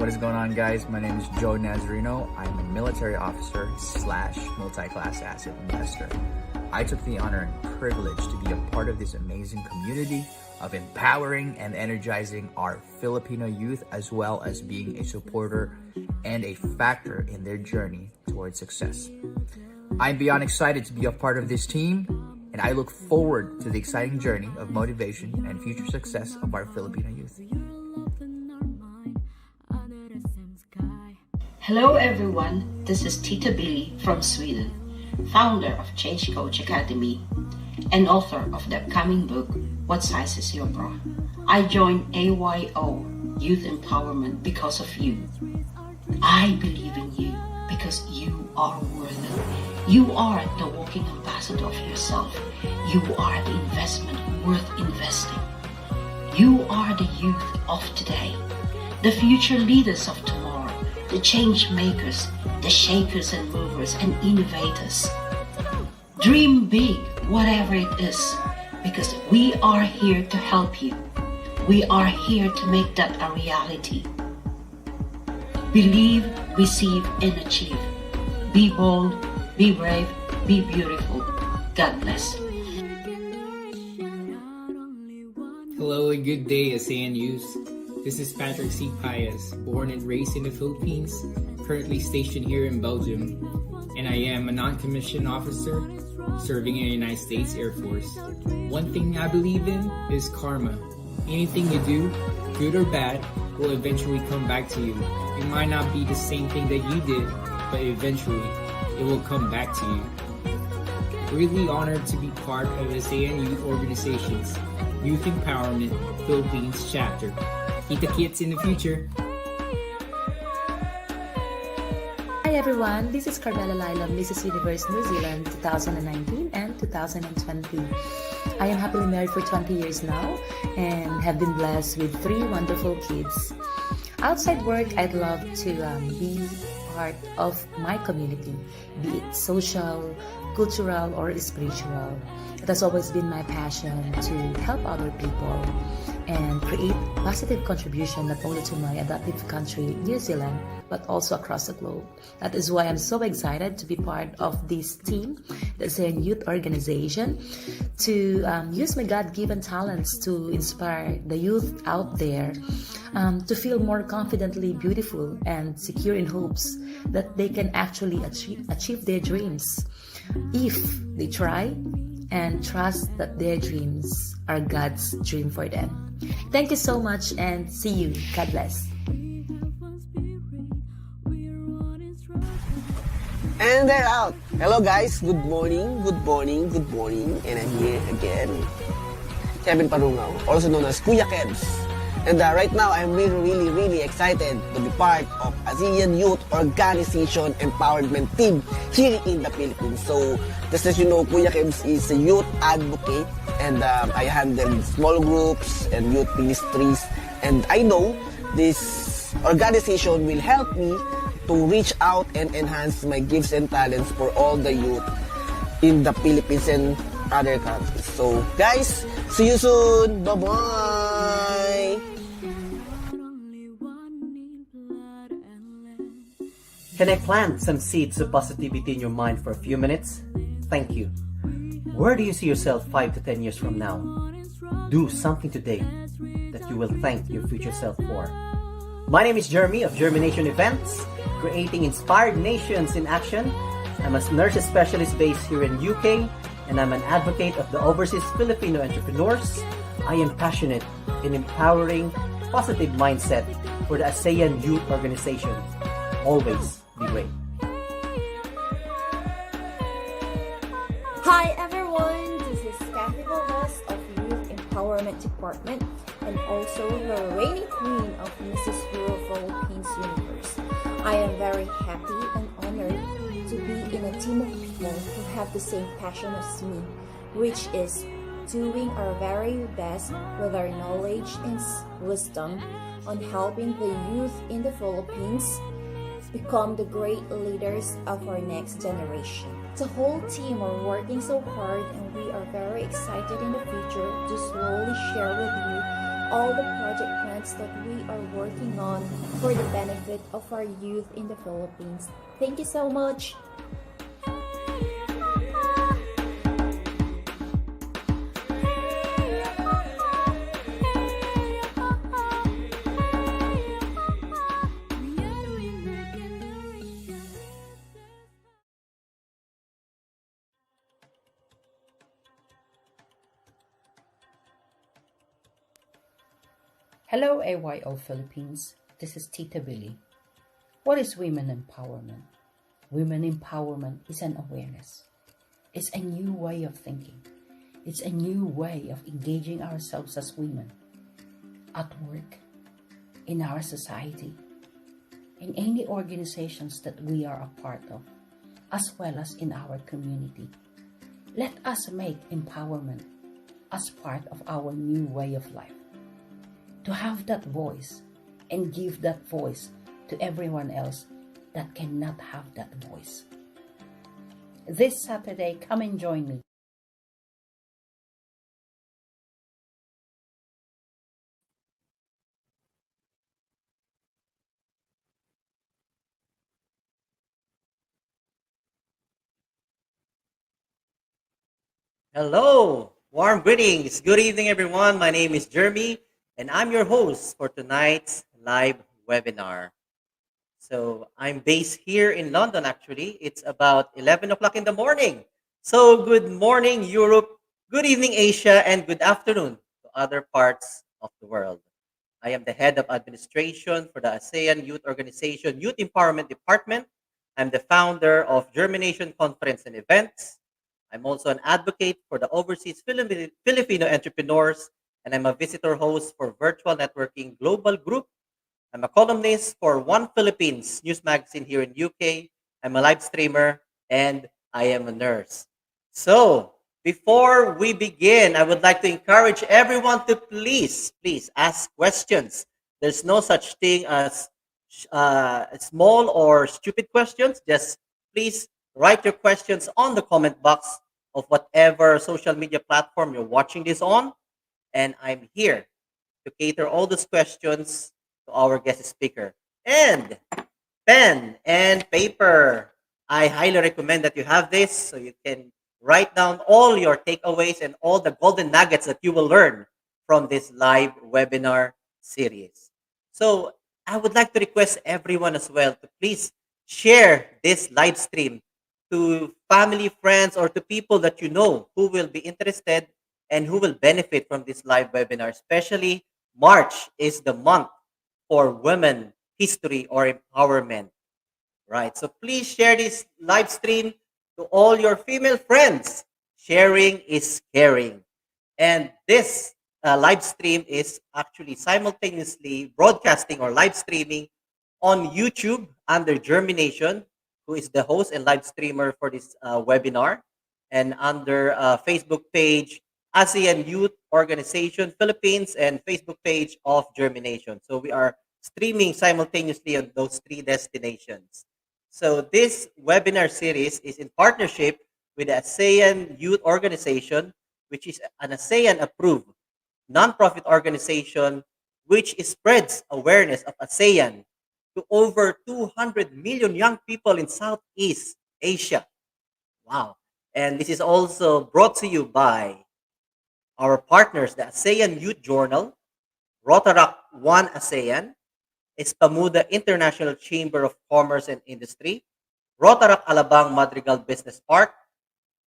What is going on, guys? My name is Joe Nazarino. I'm a military officer slash multi-class asset investor. I took the honor and privilege to be a part of this amazing community of empowering and energizing our Filipino youth, as well as being a supporter and a factor in their journey towards success. I'm beyond excited to be a part of this team, and I look forward to the exciting journey of motivation and future success of our Filipino youth. Hello everyone, this is Tita Billie from Sweden, founder of Change Coach Academy and author of the upcoming book, What Size Is Your Bra? I joined AYO, Youth Empowerment, because of you. I believe in you because you are worth it. You are the walking ambassador of yourself. You are the investment worth investing. You are the youth of today, the future leaders of tomorrow, the change makers, the shakers and movers and innovators. Dream big, whatever it is, because we are here to help you. We are here to make that a reality. Believe, receive, and achieve. Be bold, be brave, be beautiful. God bless. Hello and good day, ASEAN youth. This is Patrick C. Pius, born and raised in the Philippines, currently stationed here in Belgium, and I am a non-commissioned officer serving in the United States Air Force. One thing I believe in is karma. Anything you do, good or bad, will eventually come back to you. It might not be the same thing that you did, but eventually it will come back to you. Really honored to be part of ASEAN Youth Organization's Youth Empowerment Philippines chapter. Kita kits in the future. Hi everyone, this is Carmela Lylom, Mrs. Universe New Zealand 2019 and 2020. I am happily married for 20 years now and have been blessed with 3 wonderful kids. Outside work, I'd love to be part of my community, be it social, cultural, or spiritual. It has always been my passion to help other people and create positive contribution not only to my adoptive country, New Zealand, but also across the globe. That is why I'm so excited to be part of this team, the ASEAN Youth Organization, to use my God-given talents to inspire the youth out there to feel more confidently beautiful and secure in hopes that they can actually achieve their dreams if they try and trust that their dreams are God's dream for them. Thank you so much and see you. God bless. And they're out. Hello guys, good morning, good morning, good morning. And I'm here again. Kevin Parungaw, also known as Kuya Kebs. And right now, I'm really excited to be part of ASEAN Youth Organization Empowerment Team here in the Philippines. So, just as you know, Kuya Kebs is a youth advocate and I handle small groups and youth ministries. And I know this organization will help me to reach out and enhance my gifts and talents for all the youth in the Philippines and other countries. So, guys, see you soon. Bye-bye. Can I plant some seeds of positivity in your mind for a few minutes? Thank you. Where do you see yourself 5 to 10 years from now? Do something today that you will thank your future self for. My name is Jeremy of Germination Events, creating inspired nations in action. I'm a nurse specialist based here in UK, and I'm an advocate of the overseas Filipino entrepreneurs. I am passionate in empowering positive mindset for the ASEAN Youth Organization. Always be great. Hi everyone, this is Kathy Valdez of Youth Empowerment Department and also the reigning queen of Mrs. Euro Philippines Universe. I am very happy and honored to be in a team of people who have the same passion as me, which is doing our very best with our knowledge and wisdom on helping the youth in the Philippines become the great leaders of our next generation. The whole team are working so hard and we are very excited in the future to slowly share with you all the project plans that we are working on for the benefit of our youth in the Philippines. Thank you so much. Hello, AYO Philippines. This is Tita Billie. What is women empowerment? Women empowerment is an awareness. It's a new way of thinking. It's a new way of engaging ourselves as women at work, in our society, in any organizations that we are a part of, as well as in our community. Let us make empowerment as part of our new way of life. To have that voice and give that voice to everyone else that cannot have that voice. This Saturday, come and join me. Hello, warm greetings. Good evening, everyone. My name is Jeremy, and I'm your host for tonight's live webinar. So I'm based here in London, actually. It's about 11 o'clock in the morning. So good morning, Europe. Good evening, Asia, and good afternoon to other parts of the world. I am the head of administration for the ASEAN Youth Organization Youth Empowerment Department. I'm the founder of Germination Conference and Events. I'm also an advocate for the overseas Filipino entrepreneurs, and I'm a visitor host for Virtual Networking Global Group. I'm a columnist for One Philippines news magazine here in UK. I'm a live streamer, and I am a nurse. So, before we begin, I would like to encourage everyone to please ask questions. There's no such thing as small or stupid questions. Just please write your questions on the comment box of whatever social media platform you're watching this on. And I'm here to cater all those questions to our guest speaker. And pen and paper. I highly recommend that you have this so you can write down all your takeaways and all the golden nuggets that you will learn from this live webinar series. So I would like to request everyone as well to please share this live stream to family, friends, or to people that you know who will be interested and who will benefit from this live webinar. Especially March is the month for women history or empowerment, right? So please share this live stream to all your female friends. Sharing is caring. And this live stream is actually simultaneously broadcasting or live streaming on YouTube under Germination, who is the host and live streamer for this webinar, and under Facebook page ASEAN Youth Organization Philippines and Facebook page of Germination. So we are streaming simultaneously on those three destinations. So this webinar series is in partnership with the ASEAN Youth Organization, which is an ASEAN approved nonprofit organization which spreads awareness of ASEAN to over 200 million young people in Southeast Asia. Wow. And this is also brought to you by our partners, the ASEAN Youth Journal, Rotaract One ASEAN, Espamuda International Chamber of Commerce and Industry, Rotaract Alabang Madrigal Business Park,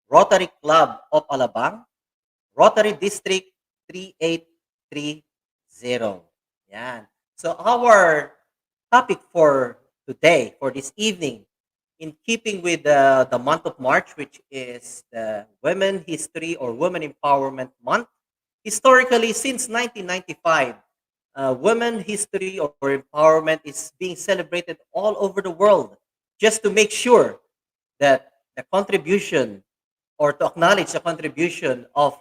Rotary Club of Alabang, Rotary District 3830. Yan. So our topic for today, for this evening, in keeping with the month of March, which is the Women History or Women Empowerment Month. Historically, since 1995, women history or empowerment is being celebrated all over the world just to make sure that the contribution or to acknowledge the contribution of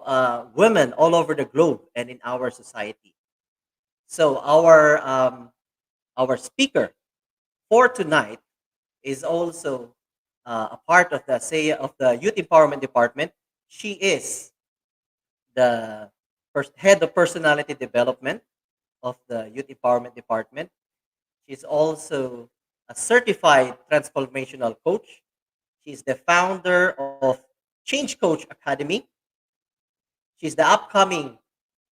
women all over the globe and in our society. So our speaker for tonight is also a part of the of the Youth Empowerment Department. She is the head of personality development of the Youth Empowerment Department. She's also a certified transformational coach. She's the founder of Change Coach Academy. She's the upcoming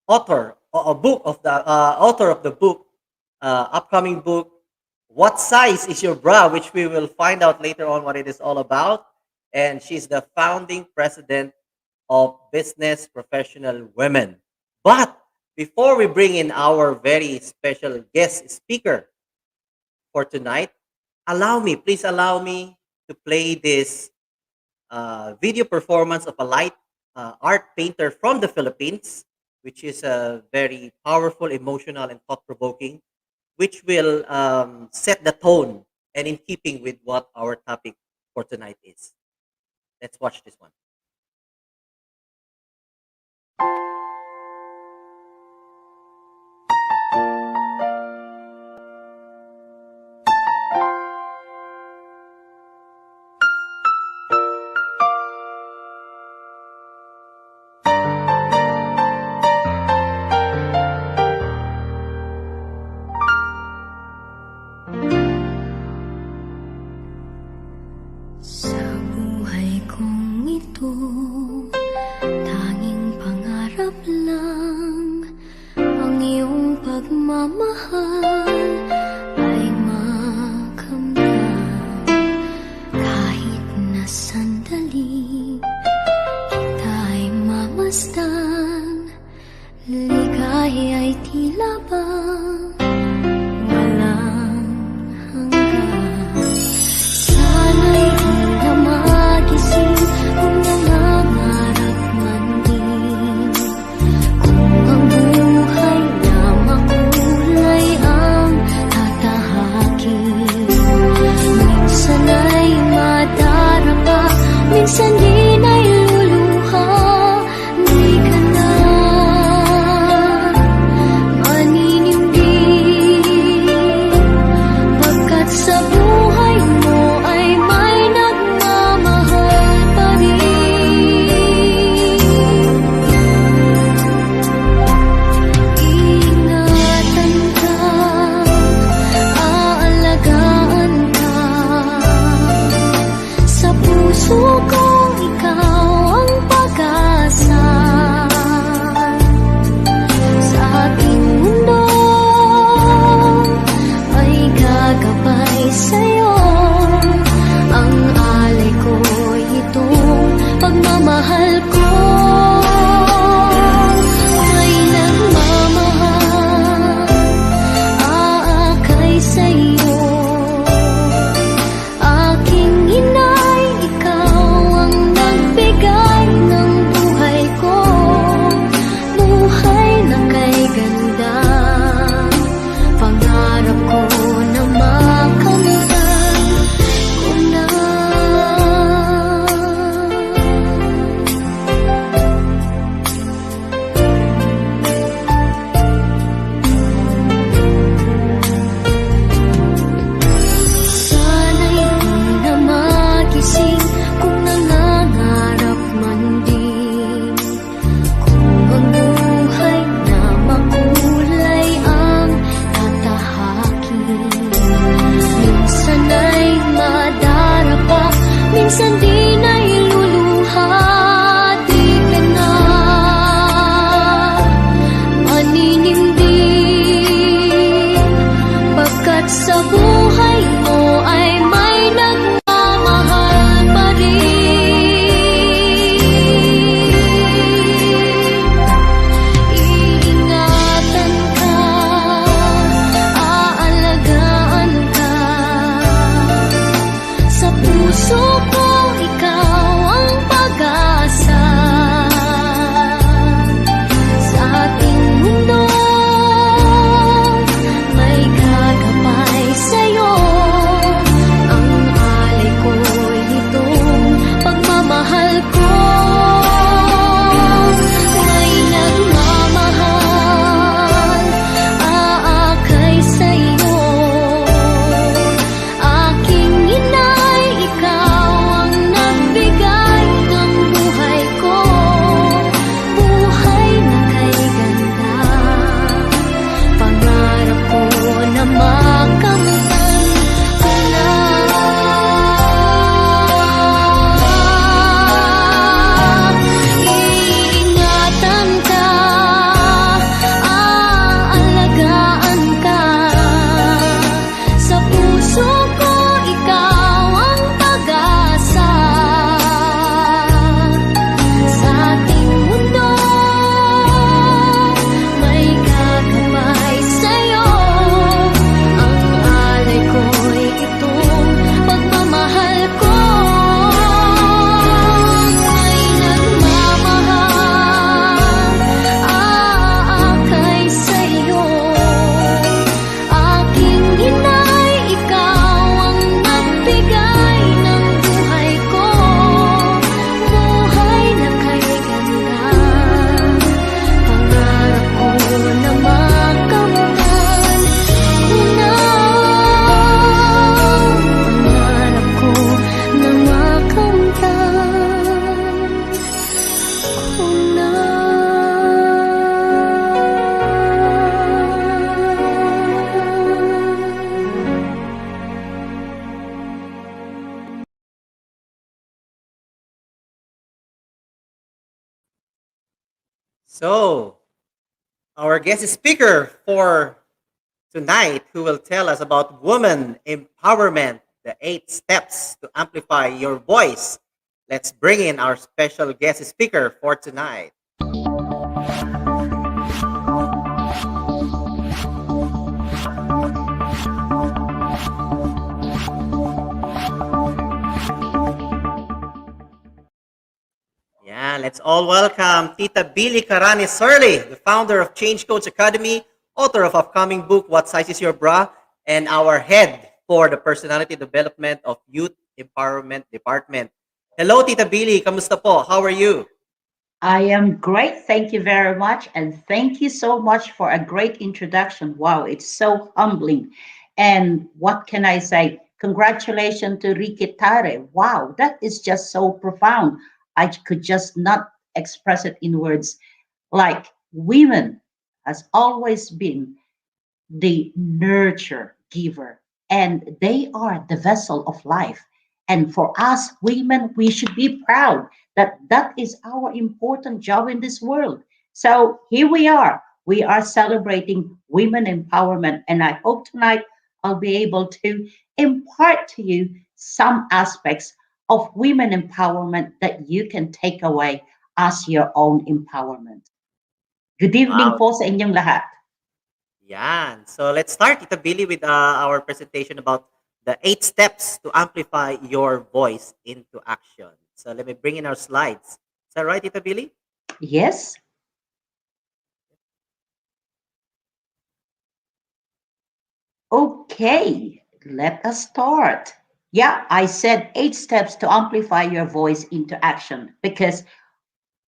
author a book of the author of the book, upcoming book, What Size is Your Bra, which we will find out later on what it is all about. And she's the founding president of Business Professional Women. But before we bring in our very special guest speaker for tonight, please allow me to play this video performance of a light art painter from the Philippines, which is very powerful, emotional, and thought-provoking, which will set the tone and in keeping with what our topic for tonight is. Let's watch this one. Sa buhay kong ito, tanging pangarap lang ang iyong pagmamahal ay makamtan. Kahit na sandali kita'y mamasdan, ligay ay tila ba walang hanggan. Sana'y di na magising kung nangangarap man din, kung ang buhay na makulay ang tatahakin. Minsan ay madarapa, minsan din ay luluha. Di ka na maninindig, pagkat sa buhay mo ay may nagmamahal pa rin. Ingatan ka, aalagaan ka, sa puso ko ikaw ang pag-asa. Sa ating mundo ay gagabay sa'yo, ang alay ko itong pagmamahal ko. May nagmamahal, aakay sa'yo. Aking inay, ikaw ang nagbigay ng buhay ko, buhay na kay ganda. Pangarap ko na makamtan ko na. Sana'y di na magising kung nangangarap man din, kung ang buhay na makulay ang tatahakin. Minsan ay madarapa, minsan din ay luluha. Di ka na maninindig, pagkat sa buhay mo ay may nagmamahal pa rin. Iingatan ka, aalagaan ka, sa puso ko ikaw ang pag-asa. Sa ating mundo may gagabay sa'yo, So, our guest speaker for tonight, who will tell us about woman empowerment, the 8 steps to amplify your voice. Let's bring in our special guest speaker for tonight. Yeah, let's all welcome Tita Billie Carani Searle, the founder of Change Coach Academy, author of upcoming book What Size Is Your Bra, and our head for the Personality Development of Youth Empowerment Department. Hello, Tita Billie. Kamusta po? How are you? I am great. Thank you very much. And thank you so much for a great introduction. Wow, it's so humbling. And what can I say? Congratulations to Ricky Tare. Wow, that is just so profound. I could just not express it in words. Like women has always been the nurture giver, and they are the vessel of life. And for us women, we should be proud that that is our important job in this world. So here we are celebrating women empowerment, and I hope tonight I'll be able to impart to you some aspects of women empowerment that you can take away as your own empowerment. Good evening Wow. po sa inyong lahat. Yan. So let's start, Tita Billie, with our presentation about the 8 steps to amplify your voice into action. So let me bring in our slides. Is that right, Tita Billie? Yes. Okay, let us start. Yeah, I said 8 steps to amplify your voice into action because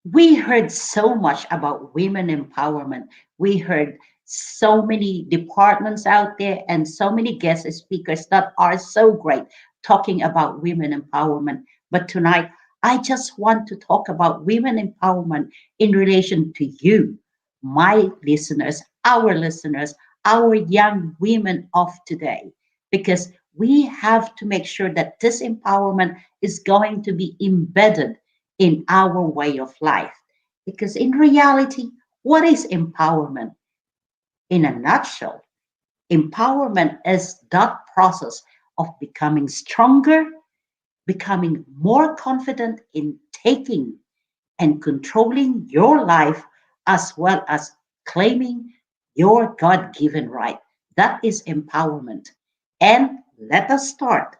we heard so much about women empowerment. We heard so many departments out there and so many guest speakers that are so great talking about women empowerment. But tonight, I just want to talk about women empowerment in relation to you, my listeners, our young women of today, because we have to make sure that this empowerment is going to be embedded in our way of life. Because in reality, what is empowerment? In a nutshell, empowerment is that process of becoming stronger, becoming more confident in taking and controlling your life, as well as claiming your God given right. That is empowerment. And let us start.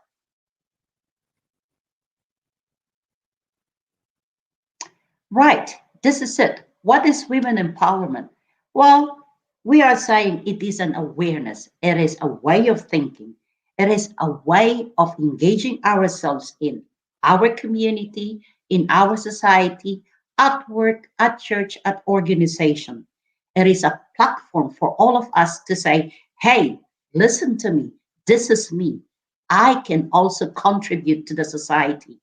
Right, this is it. What is women empowerment? Well, we are saying it is an awareness, it is a way of thinking, it is a way of engaging ourselves in our community, in our society, at work, at church, at organization. It is a platform for all of us to say, hey, listen to me, this is me. I can also contribute to the society.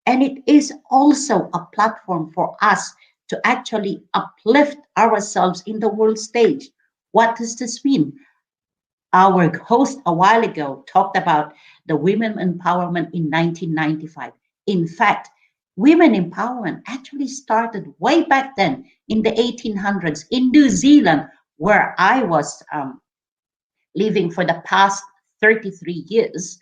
And it is also a platform for us to actually uplift ourselves in the world stage. What does this mean? Our host a while ago talked about the women empowerment in 1995. In fact, women empowerment actually started way back then in the 1800s in New Zealand, where I was living for the past 33 years.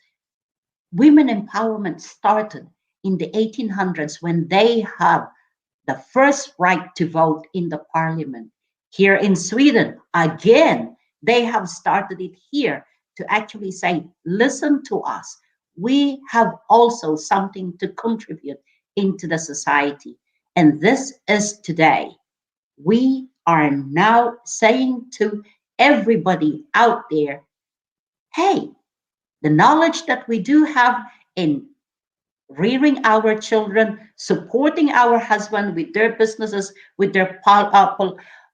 Women empowerment started in the 1800s when they have the first right to vote in the parliament. Here in Sweden, again, they have started it here to actually say, listen to us. We have also something to contribute into the society. And this is today. We are now saying to everybody out there, hey, the knowledge that we do have in rearing our children, supporting our husband with their businesses, with their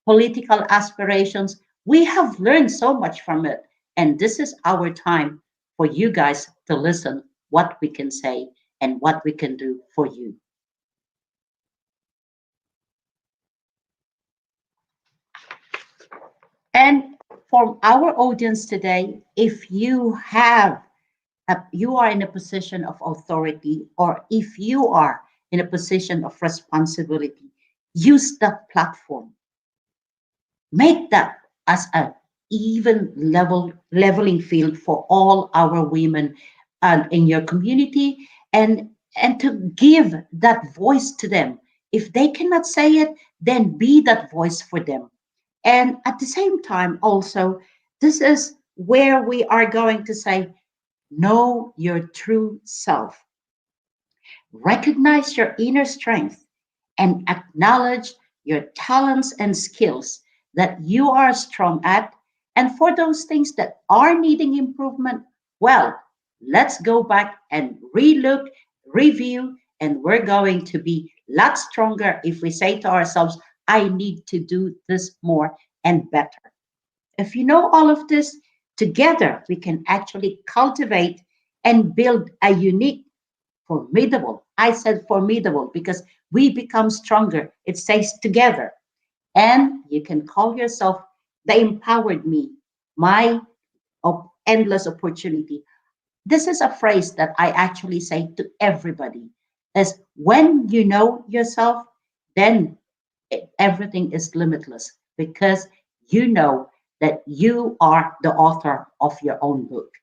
political aspirations. We have learned so much from it. And this is our time for you guys to listen what we can say and what we can do for you. And for our audience today, if you are in a position of authority, or if you are in a position of responsibility, use that platform. make that as a even leveling field for all our women in your community, and to give that voice to them. If they cannot say it, then be that voice for them. And at the same time also, this is where we are going to say, know your true self. Recognize your inner strength and acknowledge your talents and skills that you are strong at. And for those things that are needing improvement, well, let's go back and relook, review, and we're going to be a lot stronger if we say to ourselves, I need to do this more and better. If you know all of this, together we can actually cultivate and build a unique, formidable. I said formidable because we become stronger. It says together. And you can call yourself the empowered me, my endless opportunity. This is a phrase that I actually say to everybody. Is when you know yourself, then everything is limitless because you know that you are the author of your own book.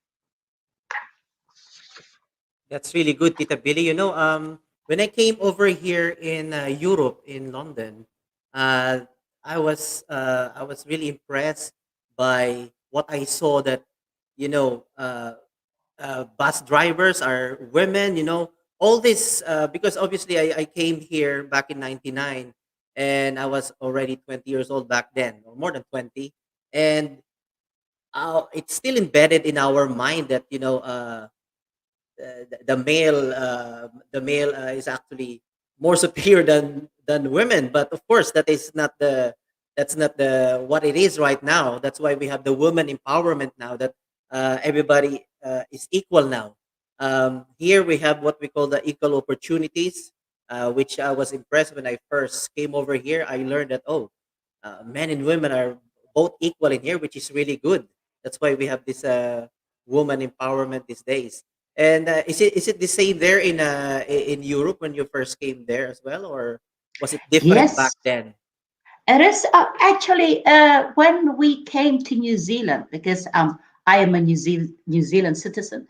That's really good, Tita Billy. When I came over here in Europe, in London, uh, I was really impressed by what I saw that you know bus drivers are women. All this because obviously I came here back in '99, and I was already 20 years old back then, or more than 20, and it's still embedded in our mind that the male is actually more superior than women, but of course that's not the what it is right now. That's why we have the woman empowerment now, that everybody is equal now. Here we have what we call the equal opportunities, which I was impressed when I first came over here. I learned that, oh, men and women are both equal in here, which is really good. That's why we have this woman empowerment these days. And is it the same there in Europe when you first came there as well, or was it different back Yes, then? it is actually when we came to New Zealand, because I am a New Zealand citizen.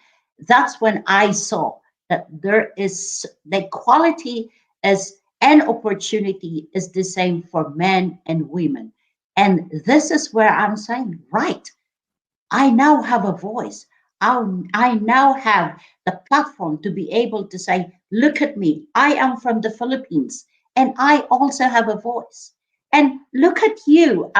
That's when I saw that there is the equality as an opportunity is the same for men and women, and this is where I'm saying, right, I now have a voice. I now have the platform to be able to say, look at me, I am from the Philippines, and I also have a voice. And look at you,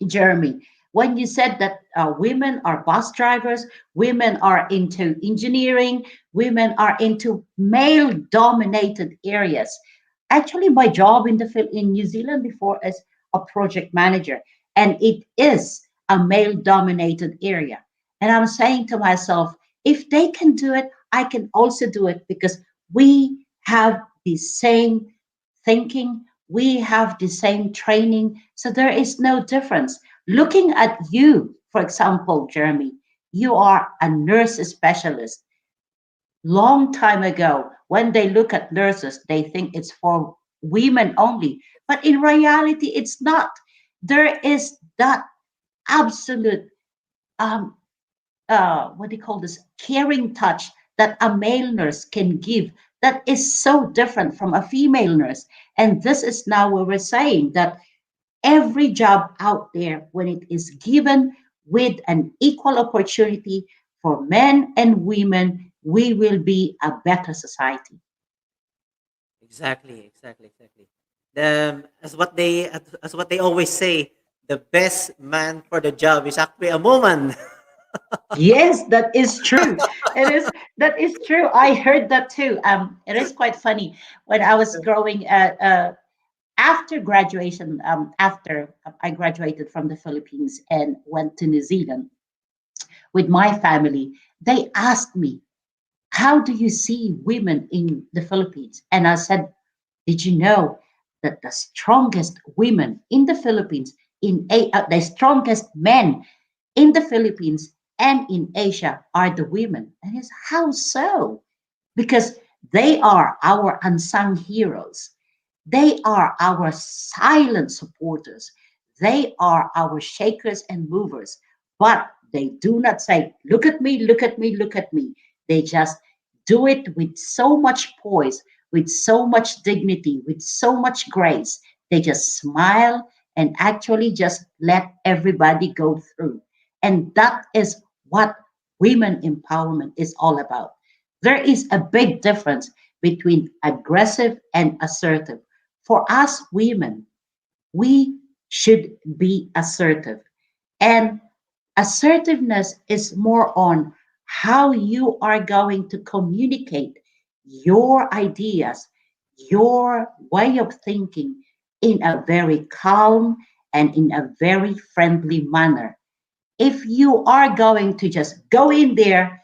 Jeremy, when you said that women are bus drivers, women are into engineering, women are into male dominated areas. Actually, my job in New Zealand before is a project manager, and it is a male dominated area. And I'm saying to myself, if they can do it, I can also do it because we have the same thinking, we have the same training. So there is no difference. Looking at you, for example, Jeremy, you are a nurse specialist. Long time ago, when they look at nurses, they think it's for women only. But in reality, it's not. There is that absolute um, what do you call this, caring touch that a male nurse can give that is so different from a female nurse. And this is now where we're saying that every job out there, when it is given with an equal opportunity for men and women, we will be a better society. Exactly, exactly, exactly. As what they always say, the best man for the job is actually a woman. Yes, that is true. It is that is true. I heard that too. It is quite funny when I was growing after graduation. After I graduated from the Philippines and went to New Zealand with my family, they asked me, "How do you see women in the Philippines?" And I said, "Did you know that the strongest women in the Philippines, the strongest men in the Philippines and in Asia are the women?" And it's how so? Because they are our unsung heroes. They are our silent supporters. They are our shakers and movers, but they do not say, look at me, look at me, look at me. They just do it with so much poise, with so much dignity, with so much grace. They just smile and actually just let everybody go through. And that is what women empowerment is all about. There is a big difference between aggressive and assertive. For us women, we should be assertive. And assertiveness is more on how you are going to communicate your ideas, your way of thinking in a very calm and in a very friendly manner. If you are going to just go in there,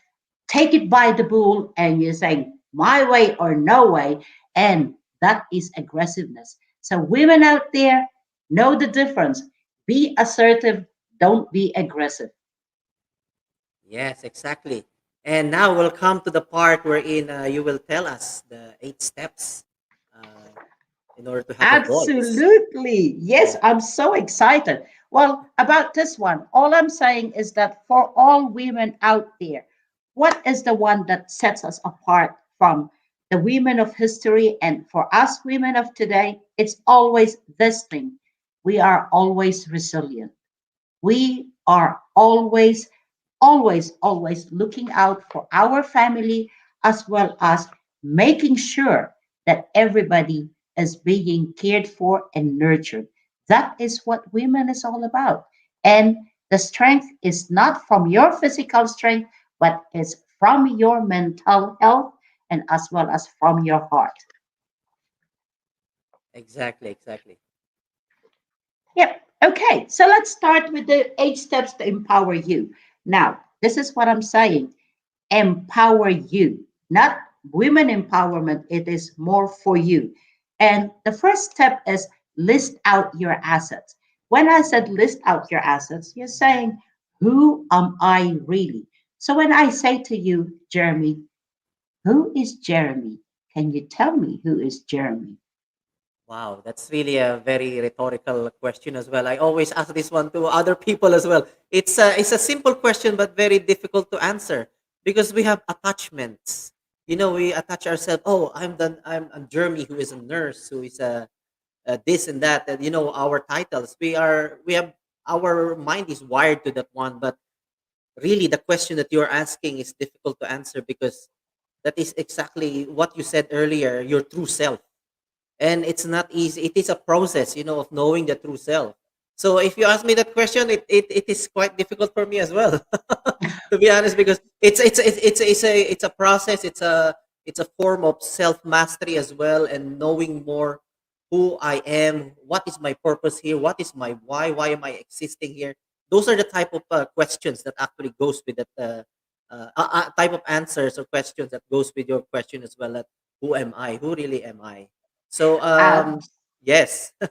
take it by the bull, and you're saying my way or no way, and that is aggressiveness. So, women out there, know the difference. Be assertive, don't be aggressive. Yes, exactly. And now we'll come to the part wherein you will tell us the 8 steps uh, in order to have a voice. Absolutely. Yes, Yeah. I'm so excited. Well, about this one, all I'm saying is that for all women out there, what is the one that sets us apart from the women of history and for us women of today? It's always this thing. We are always resilient. We are always looking out for our family as well as making sure that everybody is being cared for and nurtured. That is what women is all about. And the strength is not from your physical strength, but it's from your mental health and as well as from your heart. Exactly, exactly. Yep. Okay. So let's start with the 8 steps to empower you. Now, this is what I'm saying. Empower you, not women empowerment. It is more for you. And the first step is list out your assets. When I said list out your assets, you're saying, who am I really? So when I say to you, Jeremy, who is Jeremy? Can you tell me who is Jeremy? Wow, that's really a very rhetorical question as well. I always ask this one to other people as well. It's a simple question but very difficult to answer because we have attachments. We attach ourselves. Oh, I'm Jeremy, who is a nurse, who is a this and that, and our titles. We have our mind is wired to that one, but really the question that you're asking is difficult to answer because that is exactly what you said earlier. Your true self, and it's not easy. It is a process, of knowing the true self. So if you ask me that question, it is quite difficult for me as well, to be honest, because it's a process. It's a form of self mastery as well, and knowing more who I am, what is my purpose here, what is my why am I existing here. Those are the type of questions that actually goes with that type of answers or questions that goes with your question as well. That who am I? Who really am I? So Ab- yes, it's a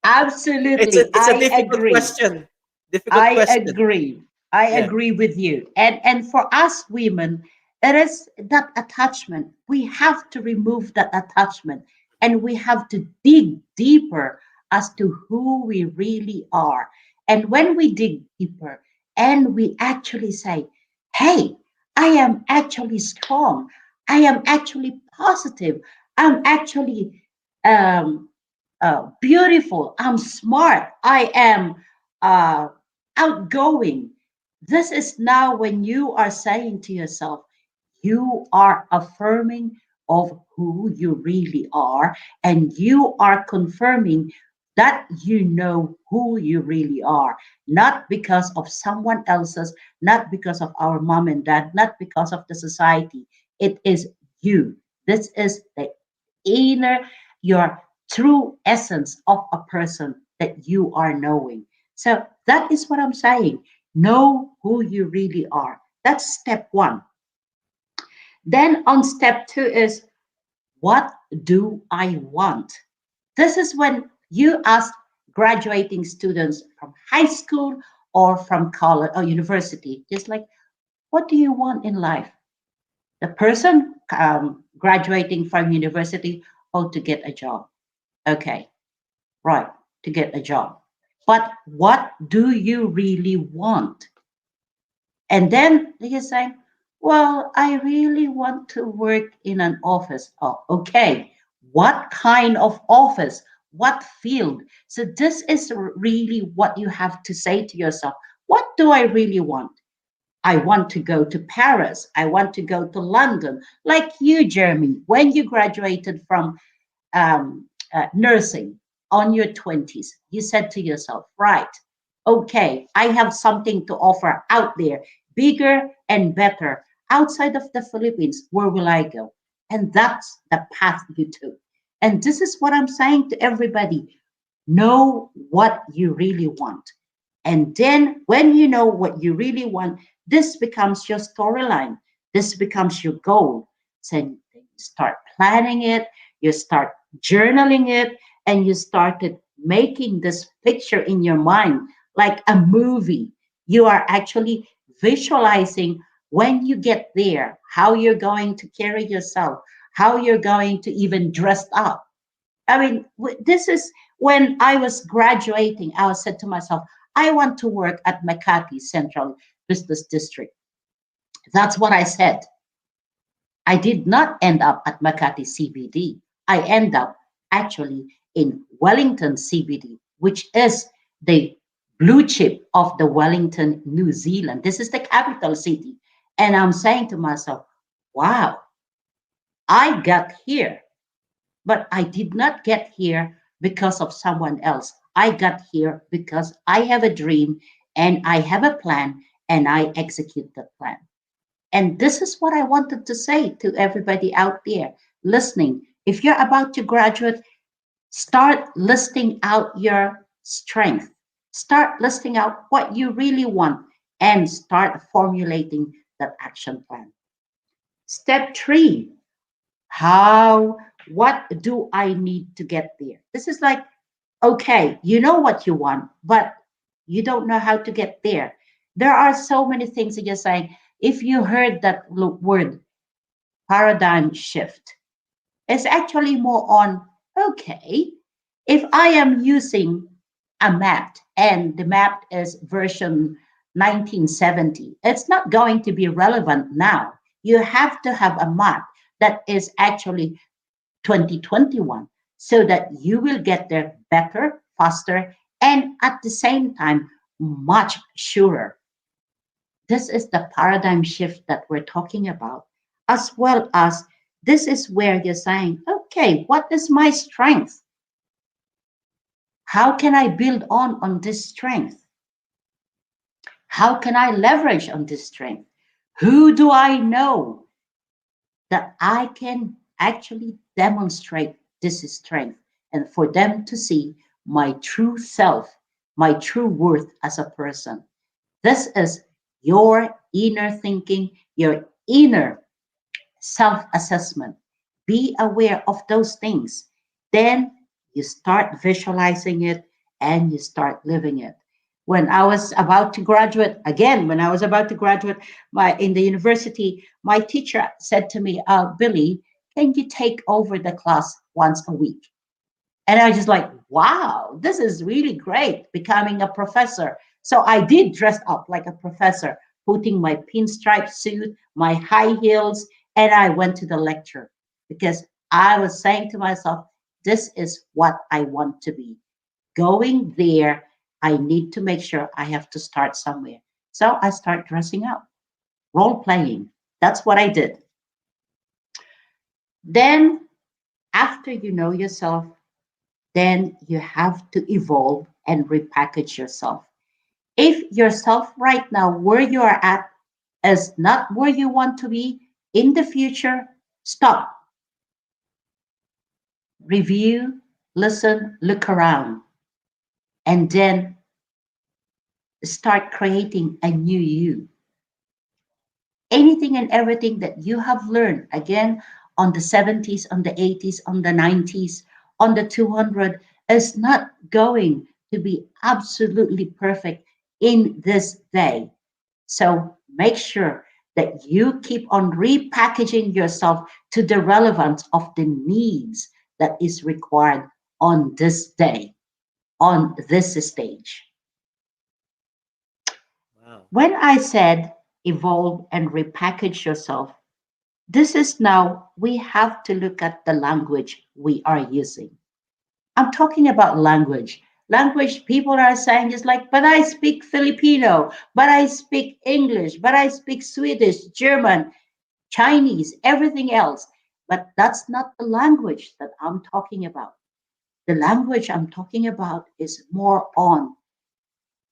Absolutely. it's a I difficult agree. question. Difficult I question. agree. I Yeah. agree with you. And for us women, it is that attachment. We have to remove that attachment and we have to dig deeper as to who we really are. And when we dig deeper and we actually say, hey, I am actually strong. I am actually positive. I'm actually um, beautiful. I'm smart. I am uh, outgoing. This is now when you are saying to yourself, you are affirming of who you really are, and you are confirming that you know who you really are, not because of someone else's, not because of our mom and dad, not because of the society. It is you. This is the inner, your true essence of a person that you are knowing. So that is what I'm saying. Know who you really are. That's step one. Then on step two is, what do I want? This is when you ask graduating students from high school or from college or university, just like, what do you want in life? The person graduating from university, oh, to get a job. Okay, right, to get a job. But what do you really want? And then you say, well, I really want to work in an office. Oh, okay. What kind of office? What field? So this is really what you have to say to yourself. What do I really want? I want to go to Paris. I want to go to London. Like you, Jeremy, when you graduated from nursing on your 20s, you said to yourself, right, okay, I have something to offer out there, bigger and better. Outside of the Philippines, where will I go? And that's the path you took. And this is what I'm saying to everybody: know what you really want. And then when you know what you really want, this becomes your storyline. This becomes your goal. So you start planning it, you start journaling it, and you started making this picture in your mind like a movie. You are actually visualizing when you get there, how you're going to carry yourself, how you're going to even dress up. I mean, this is when I was graduating, I was said to myself, I want to work at Makati Central Business District. That's what I said. I did not end up at Makati CBD. I end up actually in Wellington CBD, which is the blue chip of the Wellington, New Zealand. This is the capital city. And I'm saying to myself, wow, I got here. But I did not get here because of someone else. I got here because I have a dream and I have a plan and I execute the plan. And this is what I wanted to say to everybody out there listening. If you're about to graduate, start listing out your strength. Start listing out what you really want and start formulating that action plan. Step three, how, what do I need to get there? This is like, okay, you know what you want, but you don't know how to get there. There are so many things that you're saying. If you heard that word paradigm shift, it's actually more on, okay, if I am using a map and the map is version 1970, it's not going to be relevant now. You have to have a map that is actually 2021 so that you will get there better, faster, and at the same time, much surer. This is the paradigm shift that we're talking about, as well as this is where you're saying, okay, what is my strength? How can I build on this strength? How can I leverage on this strength? Who do I know that I can actually demonstrate this strength and for them to see my true self, my true worth as a person? This is your inner thinking, your inner self assessment. Be aware of those things. Then you start visualizing it and you start living it. When I was about to graduate, again, when I was about to graduate in the university, my teacher said to me, Billy, can you take over the class once a week? And I was just like, wow, this is really great, becoming a professor. So I did dress up like a professor, putting my pinstripe suit, my high heels, and I went to the lecture because I was saying to myself, this is what I want to be. Going there, I need to make sure I have to start somewhere. So I start dressing up, role playing. That's what I did. Then, after you know yourself, then you have to evolve and repackage yourself. If yourself right now, where you are at, is not where you want to be in the future, stop, review, listen, look around, and then start creating a new you. Anything and everything that you have learned, again, on the 70s, on the 80s, on the 90s, on the 200, is not going to be absolutely perfect in this day. So make sure that you keep on repackaging yourself to the relevance of the needs that is required on this day. on this stage. Wow. When I said evolve and repackage yourself, this is now we have to look at the language we are using. I'm talking about language. Language people are saying is like, but I speak Filipino, but I speak English, but I speak Swedish, German, Chinese, everything else. But that's not the language that I'm talking about. The language I'm talking about is more on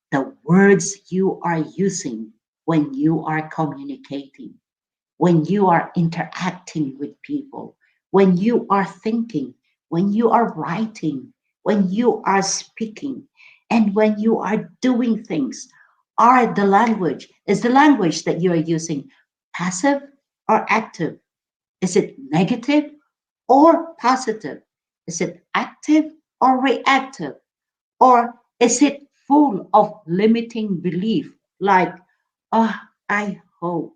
the words you are using when you are communicating, when you are interacting with people, when you are thinking, when you are writing, when you are speaking, and when you are doing things. Are the language, is the language that you are using passive or active? Is it negative or positive? Is it active or reactive? Or is it full of limiting belief like, oh, I hope,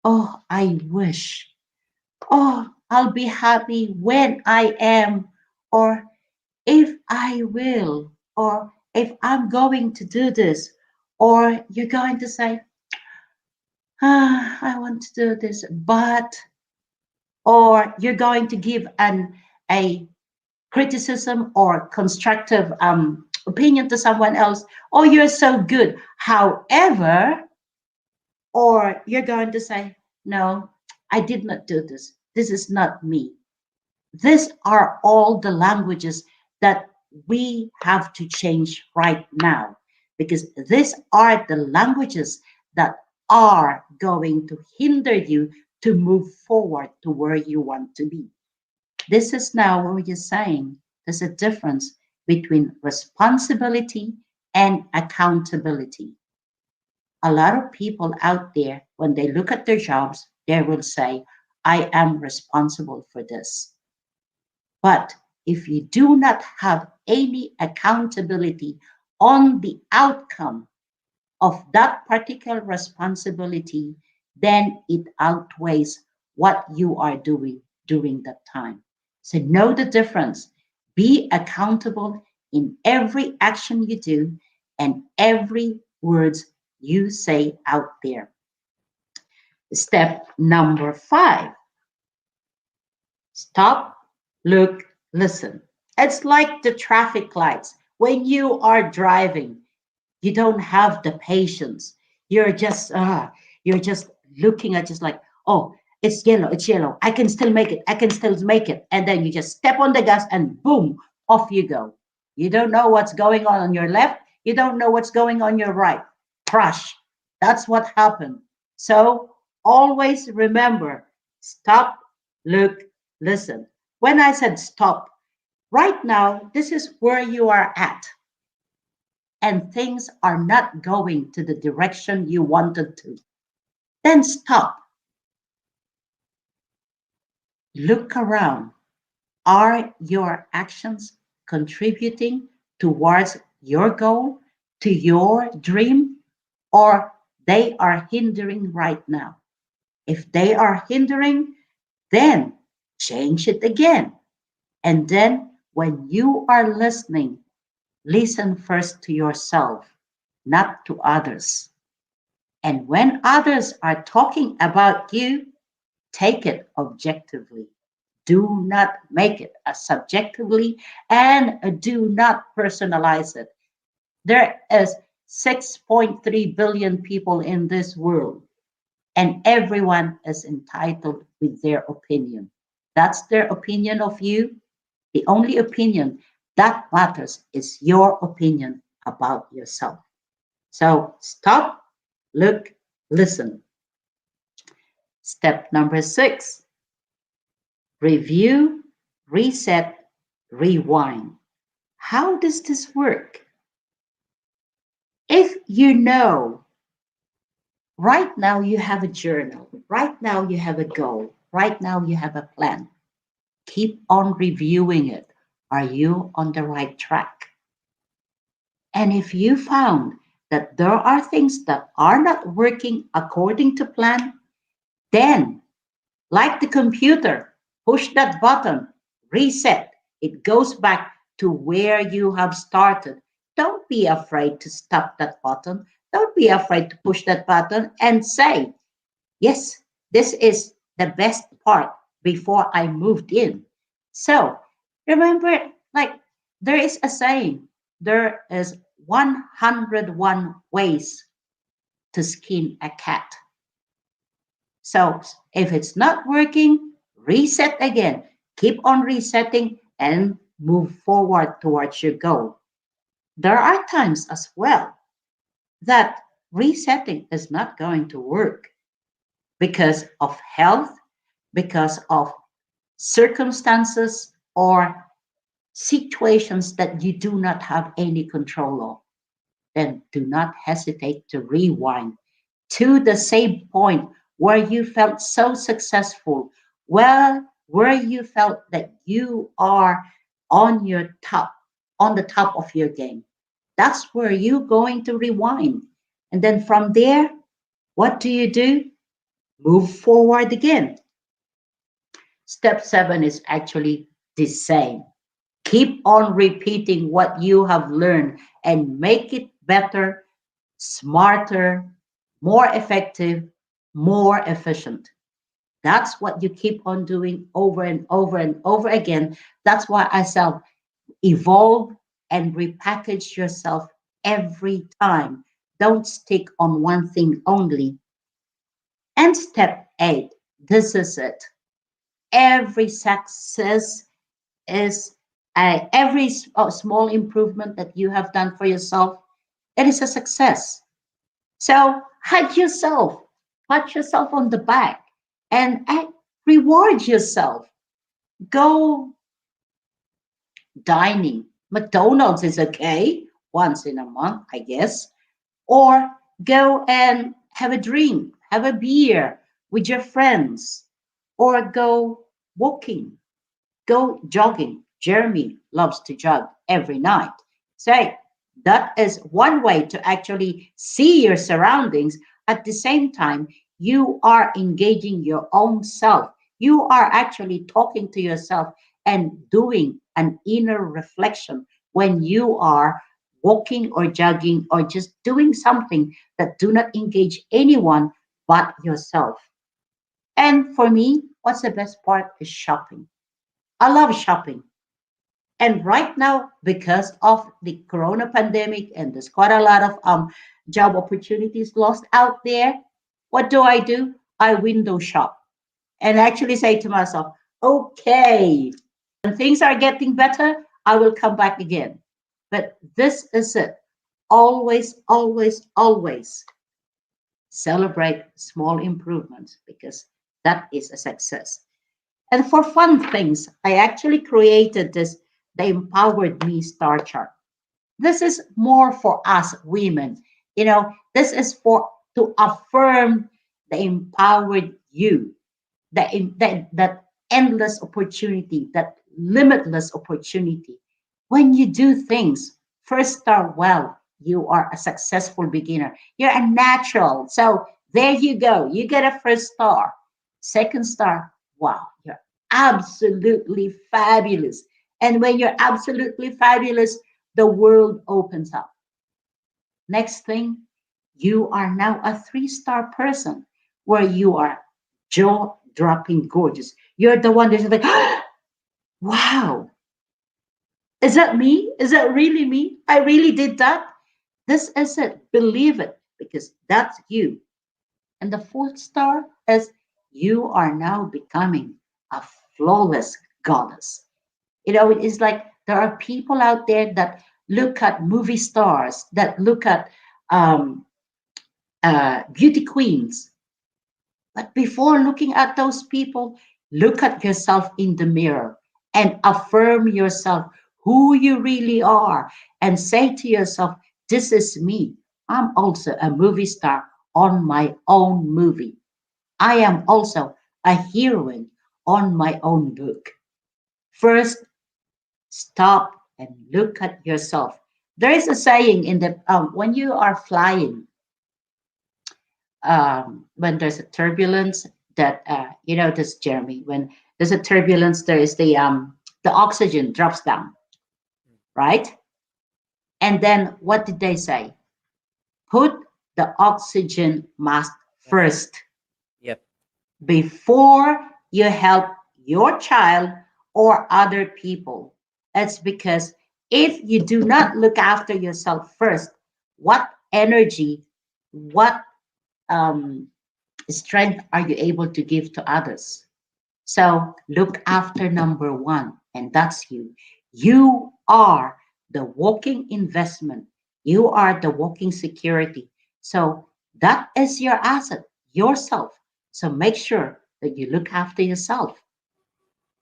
oh, I wish, oh, I'll be happy when I am, or if I will, or if I'm going to do this, or you're going to say, I want to do this, but, or you're going to give a criticism or constructive opinion to someone else, oh, you're so good. However, or you're going to say, no, I did not do this. This is not me. These are all the languages that we have to change right now because these are the languages that are going to hinder you to move forward to where you want to be. This is now where we're saying there's a difference between responsibility and accountability. A lot of people out there, when they look at their jobs, they will say, I am responsible for this. But if you do not have any accountability on the outcome of that particular responsibility, then it outweighs what you are doing during that time. So know the difference. Be accountable in every action you do and every words you say out there. Step number 5. Stop, look, listen. It's like the traffic lights. When you are driving, you don't have the patience. You're just looking at just like, oh, it's yellow, it's yellow. I can still make it. I can still make it. And then you just step on the gas and boom, off you go. You don't know what's going on your left. You don't know what's going on your right. Crash. That's what happened. So always remember, stop, look, listen. When I said stop, right now, this is where you are at and things are not going to the direction you wanted to, then stop. Look around. Are your actions contributing towards your goal, to your dream, or they are hindering right now? If they are hindering, then change it again. And then when you are listening, listen first to yourself, not to others. And when others are talking about you, take it objectively. Do not make it as subjectively and do not personalize it. There is 6.3 billion people in this world, and everyone is entitled with their opinion. That's their opinion of you. The only opinion that matters is your opinion about yourself. So stop, look, listen. Step number 6, review, reset, rewind. How does this work? If you know right now you have a journal, right now you have a goal, right now you have a plan, keep on reviewing it. Are you on the right track? And if you found that there are things that are not working according to plan, then, like the computer, push that button, reset. It goes back to where you have started. Don't be afraid to stop that button. Don't be afraid to push that button and say, yes, this is the best part before I moved in. So remember, like, there is a saying, there is 101 ways to skin a cat. So if it's not working, reset again. Keep on resetting and move forward towards your goal. There are times as well that resetting is not going to work because of health, because of circumstances, or situations that you do not have any control of. Then do not hesitate to rewind to the same point where you felt so successful, well, where you felt that you are on your top, on the top of your game. That's where you're going to rewind. And then from there, what do? Move forward again. Step seven is actually the same. Keep on repeating what you have learned and make it better, smarter, more effective, more efficient. That's what you keep on doing over and over and over again. That's why I say evolve and repackage yourself every time. Don't stick on one thing only. And step eight, this is it. Every success is every small improvement that you have done for yourself, it is a success. So pat yourself on the back, and reward yourself. Go dining. McDonald's is okay once in a month, I guess. Or go and have a drink, have a beer with your friends, or go walking, go jogging. Jeremy loves to jog every night. So that is one way to actually see your surroundings. At the same time, you are engaging your own self. You are actually talking to yourself and doing an inner reflection when you are walking or jogging or just doing something that do not engage anyone but yourself. And for me, what's the best part is shopping. I love shopping. And right now, because of the corona pandemic and there's quite a lot of job opportunities lost out there, what do? I window shop and actually say to myself, okay, when things are getting better, I will come back again. But this is it. Always, always, always celebrate small improvements because that is a success. And for fun things, I actually created this, the Empowered Me Star Chart. This is more for us women. This is for to affirm the empowered you, that endless opportunity, that limitless opportunity. When you do things, first star, well, you are a successful beginner. You're a natural. So there you go. You get a first star. Second star, wow, you're absolutely fabulous. And when you're absolutely fabulous, the world opens up. Next thing, you are now a three-star person where you are jaw dropping gorgeous. You're the one that's like, wow, is that me? Is that really me? I really did that. This is it. Believe it because that's you. And the fourth star is you are now becoming a flawless goddess. It is like there are people out there that look at movie stars, that look at um, beauty queens. But before looking at those people, look at yourself in the mirror and affirm yourself who you really are and say to yourself, this is me. I'm also a movie star on my own movie. I am also a heroine on my own book. First, stop and look at yourself. There is a saying in the when you are flying, when there's a turbulence that this Jeremy, when there's a turbulence, there is the oxygen drops down. right? And then what did they say? Put the oxygen mask Yep. first Yep. before you help your child or other people. That's because if you do not look after yourself first, what energy, what um, strength are you able to give to others? So look after number one, and that's you. You are the walking investment. You are the walking security. So that is your asset, yourself. So make sure that you look after yourself.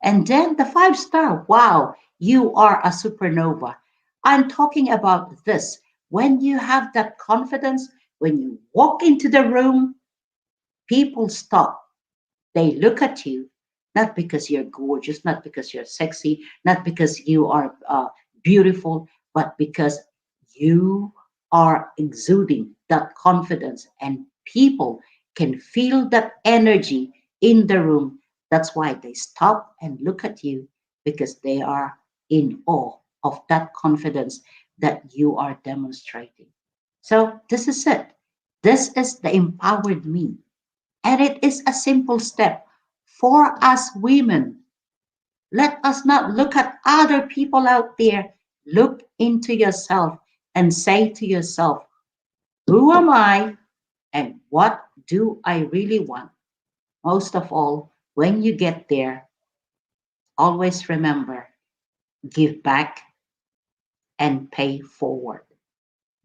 And then the 5 star, wow, you are a supernova. I'm talking about this. When you have that confidence, when you walk into the room, people stop, they look at you not because you're gorgeous, not because you're sexy, not because you are beautiful, but because you are exuding that confidence, and people can feel that energy in the room. That's why they stop and look at you because they are in awe of that confidence that you are demonstrating. So, this is it. This is the empowered me. And it is a simple step for us women. Let us not look at other people out there. Look into yourself and say to yourself, who am I and what do I really want? Most of all, when you get there, always remember, give back and pay forward.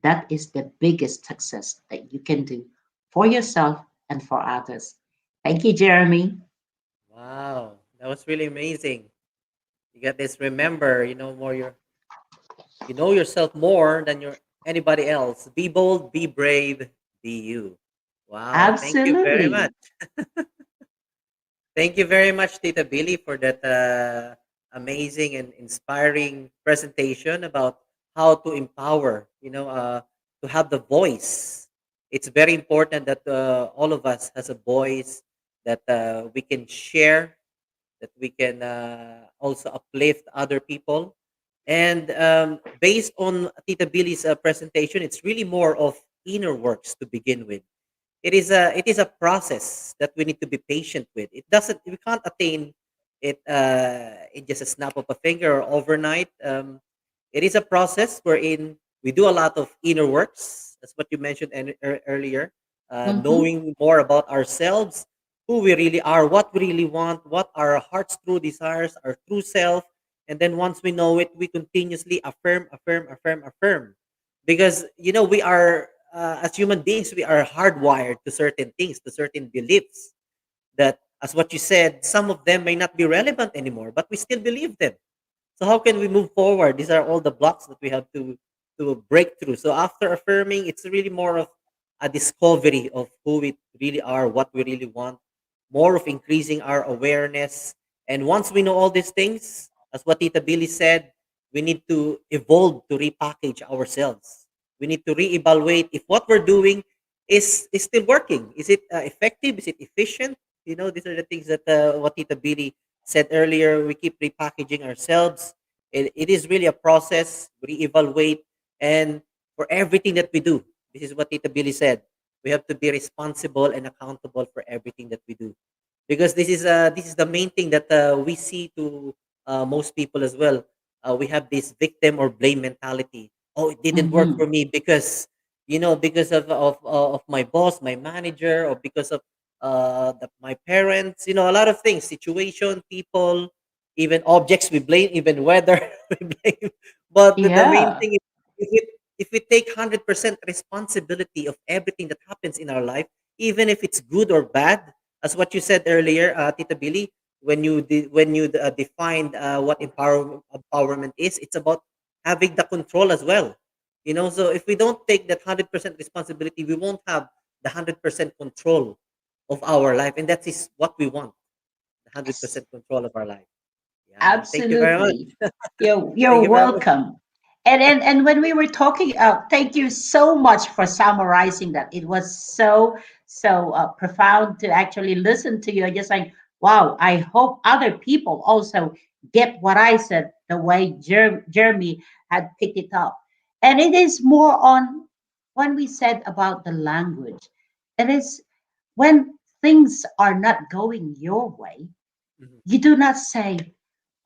That is the biggest success that you can do for yourself and for others. Thank you, Jeremy. Wow, that was really amazing. You got this. Remember, you know yourself more than your anybody else. Be bold, be brave, be you. Wow, thank you very much. Absolutely. Thank you very much, Tita Billy, for that amazing and inspiring presentation about how to empower, to have the voice. It's very important that all of us has a voice that we can share, that we can also uplift other people. And based on Tita Billy's presentation, it's really more of inner works to begin with. It is a process that we need to be patient with. It doesn't We can't attain it in just a snap of a finger or overnight. It is a process wherein we do a lot of inner works. That's what you mentioned earlier. Mhm. Knowing more about ourselves, who we really are, what we really want, what our heart's true desires, our true self, and then once we know it, we continuously affirm, affirm, affirm, affirm, because we are as human beings, we are hardwired to certain things, to certain beliefs that, as what you said, some of them may not be relevant anymore, but we still believe them. So how can we move forward? These are all the blocks that we have to break through. So after affirming, it's really more of a discovery of who we really are, what we really want, more of increasing our awareness. And once we know all these things, as what Tita Billy said, we need to evolve to repackage ourselves. We need to reevaluate if what we're doing is still working. Is it effective? Is it efficient? These are the things that what Tita Billy said earlier. We keep repackaging ourselves. It is really a process. Reevaluate, and for everything that we do, this is what Tita Billy said. We have to be responsible and accountable for everything that we do, because this is the main thing that we see to most people as well. We have this victim or blame mentality. Oh, it didn't work for Mhm. me because because of my boss, my manager, or because of my parents. A lot of things, situation, people, even objects. We blame, even weather. We blame. But the main Yeah. thing is, if we take 100% responsibility of everything that happens in our life, even if it's good or bad, as what you said earlier, Tita Billy, when you defined what empowerment is, it's about having the control as well. So if we don't take that 100% responsibility, we won't have the 100% control of our life, and that is what we want, the hundred Yes. percent control of our life. Yeah, thank you very much. Absolutely. You're Thank you very much. welcome. And when we were talking, thank you so much for summarizing that. It was so profound to actually listen to you. Just like, wow, I hope other people also get what I said. the way Jeremy had picked it up. And it is more on when we said about the language. It is when things are not going your way, Mhm. you do not say,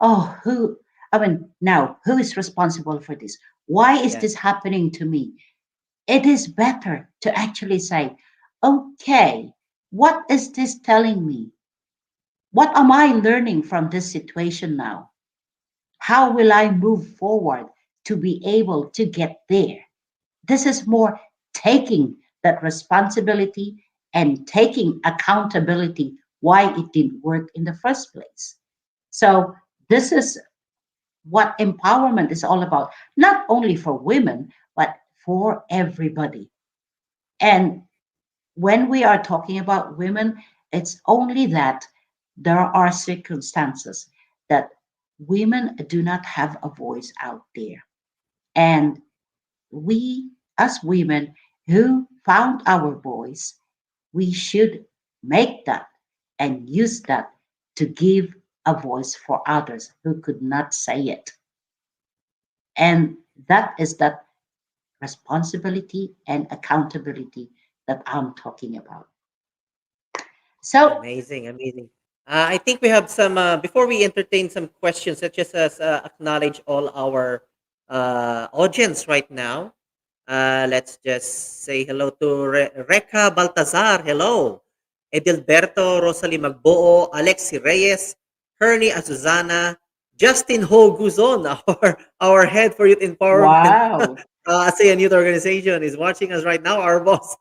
oh, who, I mean, now, who is responsible for this? Why is Yeah. this happening to me? It is better to actually say, okay, what is this telling me? What am I learning from this situation now? How will I move forward to be able to get there? This is more taking that responsibility and taking accountability why it didn't work in the first place. So, this is what empowerment is all about, not only for women, but for everybody. And when we are talking about women, it's only that there are circumstances that women do not have a voice out there. And we, as women who found our voice, we should make that and use that to give a voice for others who could not say it. And that is that responsibility and accountability that I'm talking about. So, Amazing, amazing. I think we have some, before we entertain some questions, let's just acknowledge all our audience right now. Let's just say hello to Reka Baltazar. Hello. Edilberto Rosalie Magbuo, Alexi Reyes, Hernie Azuzana, Justin Ho Guzon, our head for youth empowerment, wow. ASEAN Youth Organization, is watching us right now, our boss.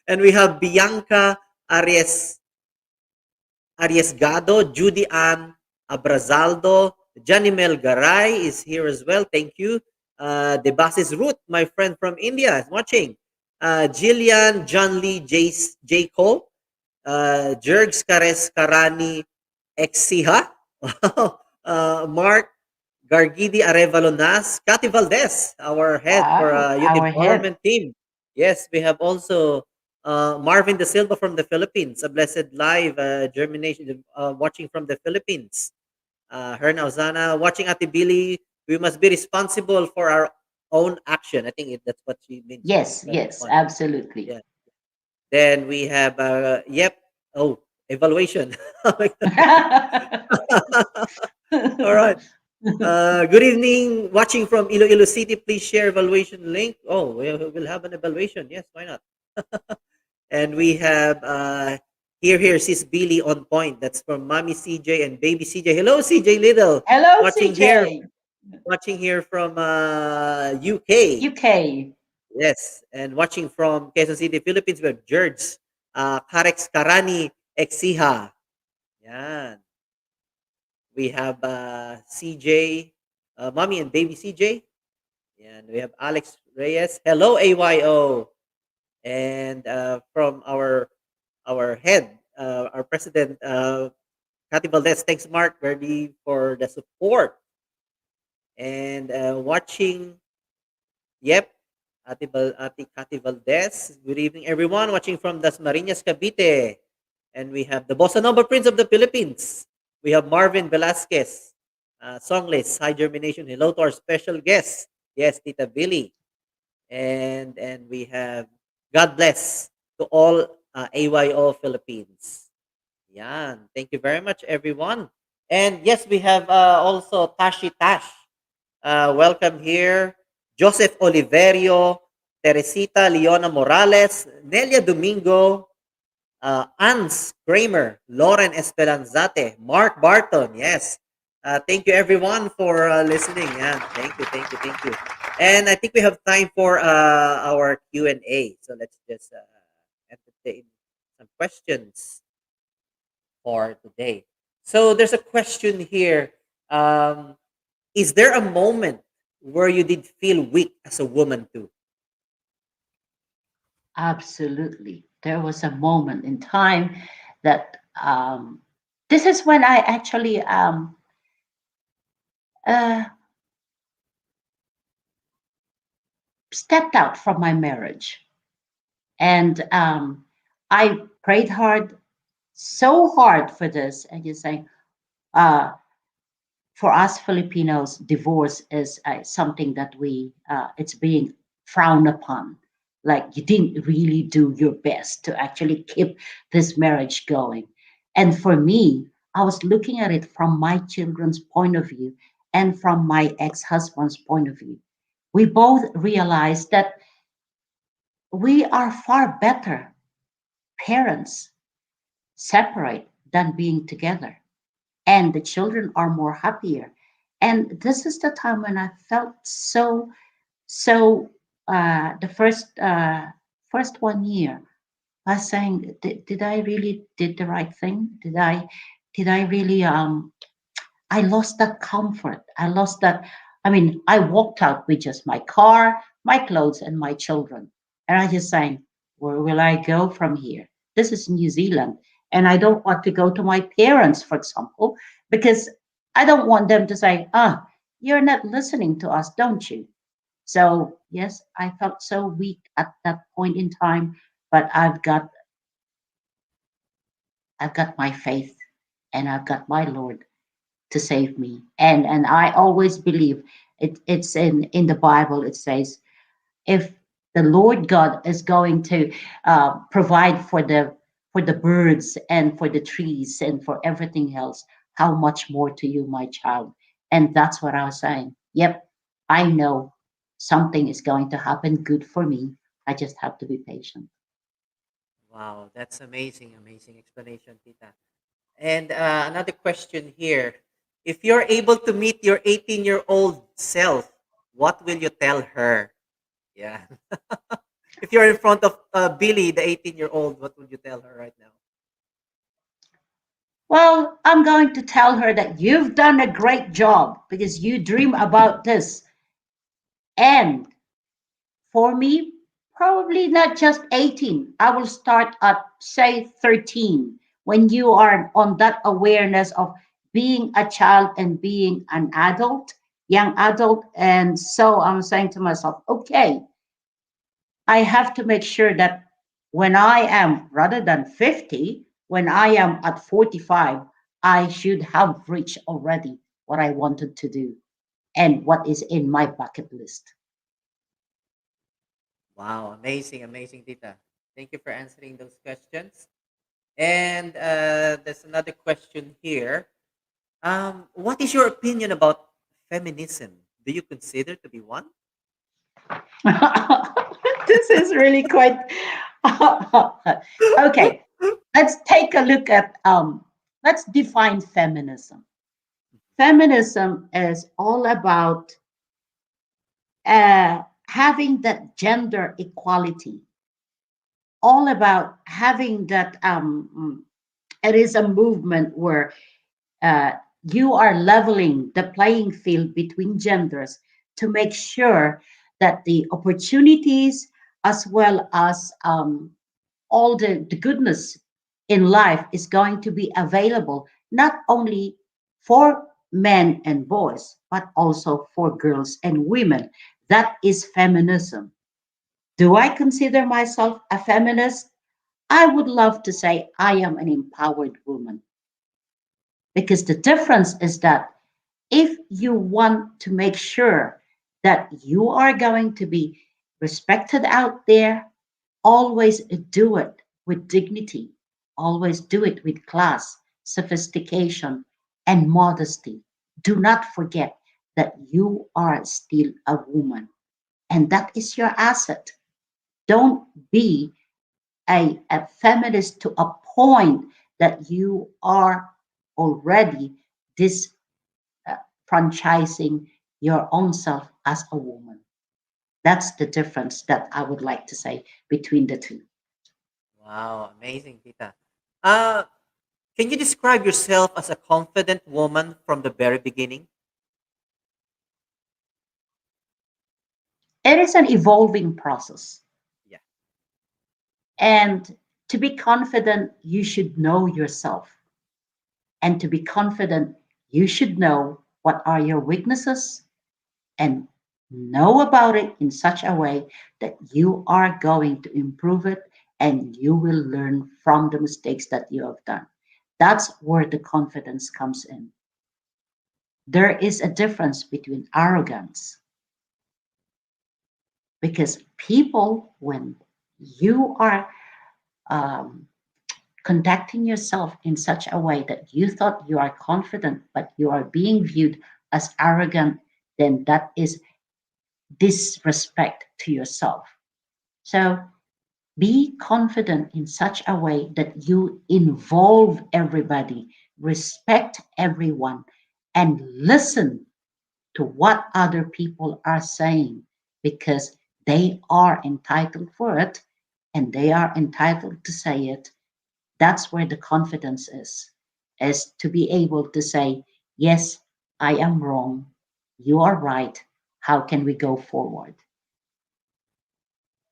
And we have Bianca Aries Arriesgado, Judy Ann Abrazaldo, Janimel Garay is here as well. Thank you. Debasis Ruth, my friend from India, is watching. Jillian, John Lee, J. Cole, Jergs Kares Karani Exiha, Mark Gargidi Arevalo Nas, Cathy Valdez, our head for Wow. Youth Our head. Empowerment Team. Yes, we have also Marvin De Silva from the Philippines, a blessed live germination, watching from the Philippines. Herna Ozana, watching Ate Billy, we must be responsible for our own action. I think that's what she means, right? Yes, That yes, one. absolutely. Yeah. Then we have, yep, oh, evaluation. All right. Good evening. Watching from Iloilo City, please share evaluation link. Oh, we'll have an evaluation. Yes, why not? And we have here sis Billy on point. That's from Mommy CJ and Baby CJ. Hello, CJ Little. Hello, Watching here, CJ. watching here from UK. UK. Yes, and watching from Quezon City, Philippines. We have George, Karex Karani Exiha. Yan. We have CJ, Mommy and Baby CJ. And we have Alex Reyes. Hello, AYO. And from our head, our president, Cathy Valdez. Thanks, Mark, Verdi, for the support. And watching, yep, Ate Cathy Valdez. Good evening, everyone. Watching from Dasmariñas, Cavite. And we have the Bossa Nova Prince of the Philippines. We have Marvin Velasquez, songless, high germination. Hello to our special guest. Yes, Tita Billy. And we have God bless to all AYO Philippines. Yan. Thank you very much, everyone. And yes, we have also Tashi Tash. Welcome here. Joseph Oliverio, Teresita Leona Morales, Nelia Domingo, Ans Kramer, Lauren Esperanzate, Mark Barton. Yes. Thank you, everyone, for listening. Yeah, thank you, thank you, thank you. And I think we have time for our Q&A. So let's just entertain some questions for today. So there's a question here. Um, is there a moment where you did feel weak as a woman too? Absolutely. There was a moment in time that this is when I actually uh, stepped out from my marriage. And I prayed hard, so hard for this, and just saying, uh, for us Filipinos, divorce is something that it's being frowned upon. Like you didn't really do your best to actually keep this marriage going. And for me, I was looking at it from my children's point of view and from my ex-husband's point of view. We both realized that we are far better parents separate than being together, and the children are more happier. And this is the time when I felt so the first 1 year I was saying, did I really did the right thing? Did I really I lost that comfort. I lost that. I mean, I walked out with just my car, my clothes, and my children. And I just saying, where will I go from here? This is New Zealand. And I don't want to go to my parents, for example, because I don't want them to say, you're not listening to us, don't you? So, yes, I felt so weak at that point in time, but I've got my faith and I've got my Lord to save me. And I always believe it's in the Bible. It says if the Lord God is going to provide for the birds and for the trees and for everything else, how much more to you, my child? And that's what I was saying. Yep, I know something is going to happen good for me. I just have to be patient. Wow, that's amazing, amazing explanation, Tita. And another question here. If you're able to meet your 18-year-old self, what will you tell her? Yeah. If you're in front of Billy, the 18-year-old, what would you tell her right now? Well, I'm going to tell her that you've done a great job because you dream about this. And for me, probably not just 18. I will start at, say, 13 when you are on that awareness of being a child and being an adult, young adult. And so I'm saying to myself, okay, I have to make sure that when I am, rather than 50, when I am at 45, I should have reached already what I wanted to do and what is in my bucket list. Wow, amazing, amazing, Tita. Thank you for answering those questions. And there's another question here. What is your opinion about feminism? Do you consider to be one? This is really quite okay. Let's take a look at let's define feminism. Feminism is all about having that gender equality, all about having that it is a movement where uh, you are leveling the playing field between genders to make sure that the opportunities as well as all the goodness in life is going to be available not only for men and boys but also for girls and women. That is feminism. Do I consider myself a feminist? I would love to say I am an empowered woman, because the difference is that if you want to make sure that you are going to be respected out there, always do it with dignity, always do it with class, sophistication, and modesty. Do not forget that you are still a woman, and that is your asset. Don't be a feminist to a point that you are already this franchising your own self as a woman. That's the difference that I would like to say between the two. Wow, amazing, Tita. Uh, can you describe yourself as a confident woman from the very beginning? It is an evolving process. Yeah. And to be confident, you should know yourself. And to be confident, you should know what are your weaknesses and know about it in such a way that you are going to improve it and you will learn from the mistakes that you have done. That's where the confidence comes in. There is a difference between arrogance, because people, when you are um, conducting yourself in such a way that you thought you are confident, but you are being viewed as arrogant, then that is disrespect to yourself. So be confident in such a way that you involve everybody, respect everyone, and listen to what other people are saying, because they are entitled for it and they are entitled to say it. That's where the confidence is to be able to say, yes, I am wrong, you are right, how can we go forward?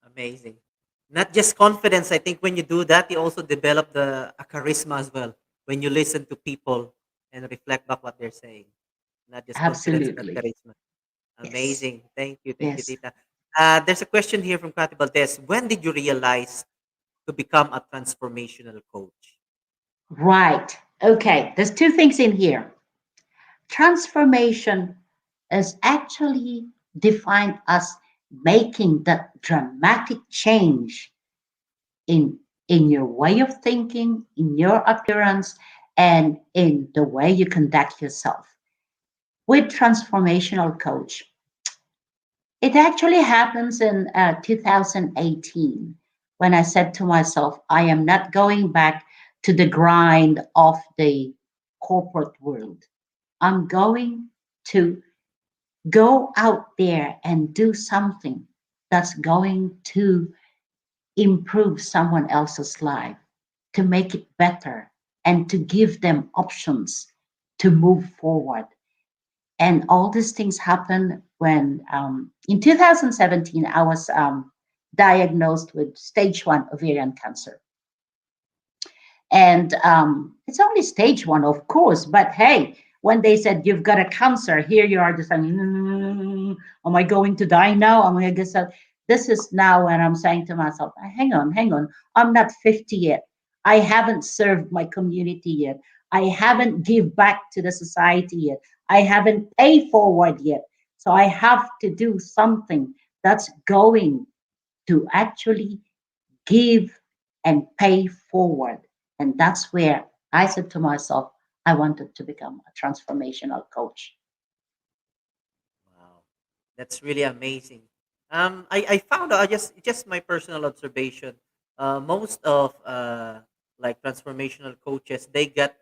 Amazing. Not just confidence. I think when you do that, you also develop a charisma as well. When you listen to people and reflect back what they're saying, not just confidence but Absolutely. charisma. Yes. Amazing. Thank you, Yes. Tita. There's a question here from Kati Valdez. When did you realize to become a transformational coach? Right. Okay. There's two things in here. Transformation is actually defined as making that dramatic change in in your way of thinking, in your appearance, and in the way you conduct yourself. With transformational coach, it actually happens in 2018, when I said to myself, I am not going back to the grind of the corporate world. I'm going to go out there and do something that's going to improve someone else's life, to make it better, and to give them options to move forward. And all these things happened when, in 2017, I was diagnosed with stage one ovarian cancer. And it's only stage one, of course, but hey, when they said you've got a cancer, here you are just saying, am I going to die now? Am I guess this is now when I'm saying to myself, hang on, I'm not 50 yet. I haven't served my community yet. I haven't give back to the society yet. I haven't paid forward yet. So I have to do something that's going to actually give and pay forward. And that's where I said to myself, I wanted to become a transformational coach. Wow, that's really amazing. I found out, just my personal observation. Most of like transformational coaches, they get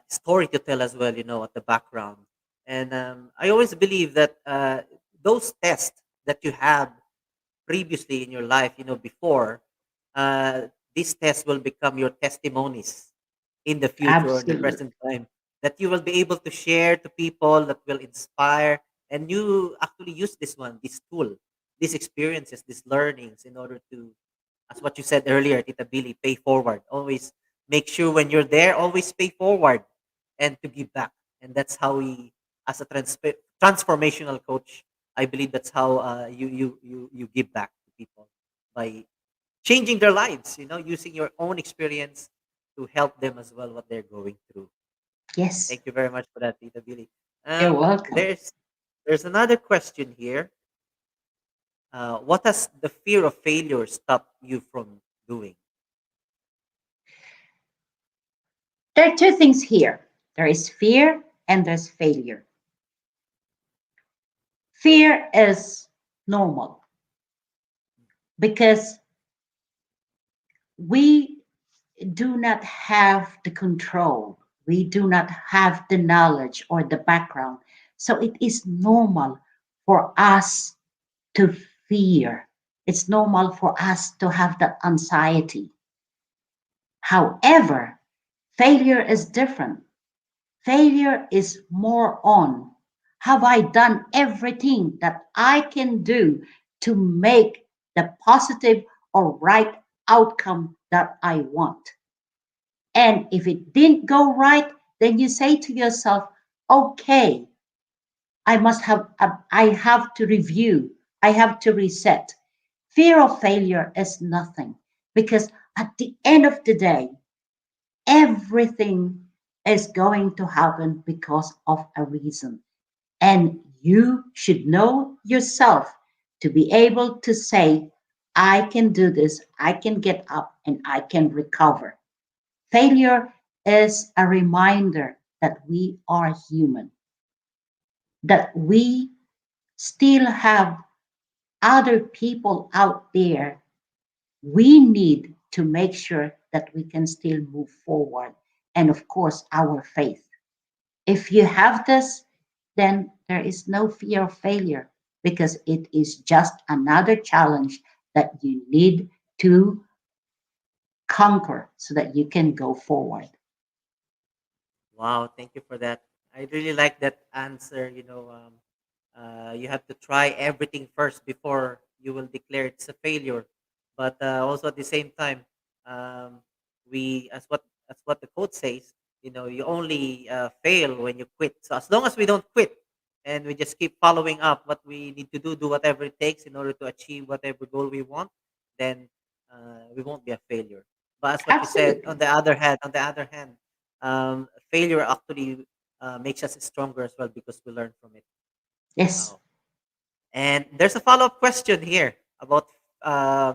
story to tell as well, at the background. And I always believe that those tests that you have previously in your life, before, uh, these tests will become your testimonies in the future or in the Absolutely. present time, that you will be able to share to people, that will inspire. And you actually use this tool, these experiences, these learnings in order to, as what you said earlier, Tita Billy, pay forward. Always make sure when you're there, always pay forward and to give back. And that's how we, as a transformational coach, I believe that's how you give back to people by changing their lives. Using your own experience to help them as well what they're going through. Yes, Thank you very much for that, Tita Billy. you're welcome. There's another question here. What has the fear of failure stopped you from doing? There are two things here, there is fear and there's failure. Fear is normal because we do not have the control, we do not have the knowledge or the background. So it is normal for us to fear. It's normal for us to have that anxiety. However, failure is different. Failure is more on, have I done everything that I can do to make the positive or right outcome that I want? And if it didn't go right, then you say to yourself, okay, I have to review, I have to reset. Fear of failure is nothing, because at the end of the day, everything is going to happen because of a reason. And you should know yourself to be able to say, I can do this, I can get up, and I can recover. Failure is a reminder that we are human, that we still have other people out there. We need to make sure that we can still move forward. And of course, our faith. If you have this, then there is no fear of failure because it is just another challenge that you need to conquer so that you can go forward. Wow, thank you for that. I really like that answer. You have to try everything first before you will declare it's a failure. But also at the same time, um, as what the quote says, you only fail when you quit. So as long as we don't quit and we just keep following up what we need to do whatever it takes in order to achieve whatever goal we want, then we won't be a failure. But as what you said, Absolutely. on the other hand, failure actually makes us stronger as well because we learn from it. Yes. Wow. And there's a follow up question here about uh,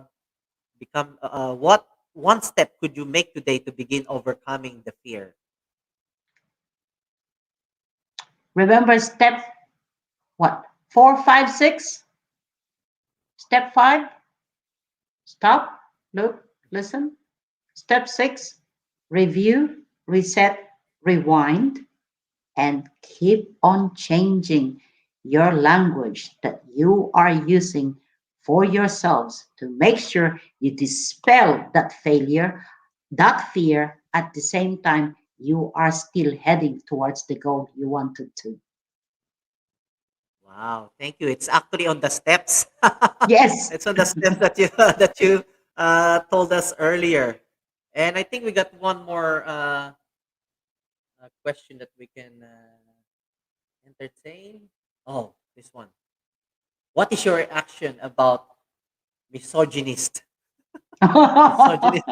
what one step could you make today to begin overcoming the fear? Remember step what? Four, five, six? Step five, stop, look, listen. Step six, review, reset, rewind, and keep on changing your language that you are using for yourselves to make sure you dispel that failure, that fear. At the same time, you are still heading towards the goal you wanted to. Wow, thank you. It's actually on the steps. Yes. It's on the steps that you told us earlier. And I think we got one more question that we can entertain. Oh, this one. What is your reaction about misogynist? Misogynist.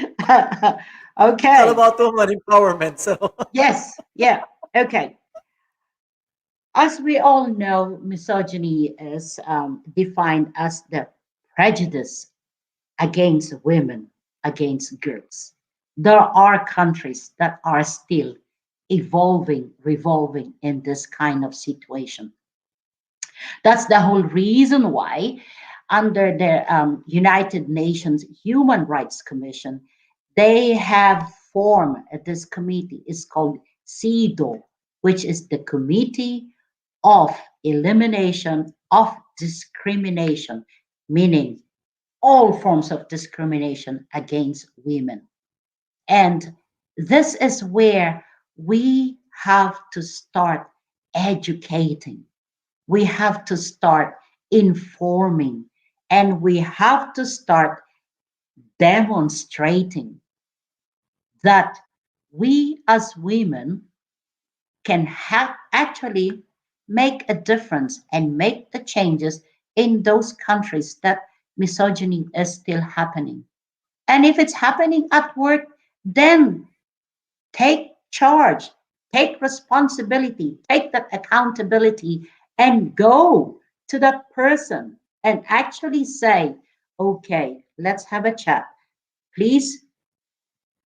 It's all Okay. about woman empowerment. So Yes. Yeah. Okay. As we all know, misogyny is defined as the prejudice against women, against girls. There are countries that are still evolving, revolving in this kind of situation. That's the whole reason why, under the United Nations Human Rights Commission, they have formed this committee. It's called CEDAW, which is the Committee of Elimination of Discrimination, meaning all forms of discrimination against women. And this is where we have to start educating, we have to start informing, and we have to start demonstrating that we as women can have actually make a difference and make the changes in those countries that misogyny is still happening. And if it's happening at work, then take charge, take responsibility, take that accountability, and go to that person and actually say, okay, let's have a chat. Please,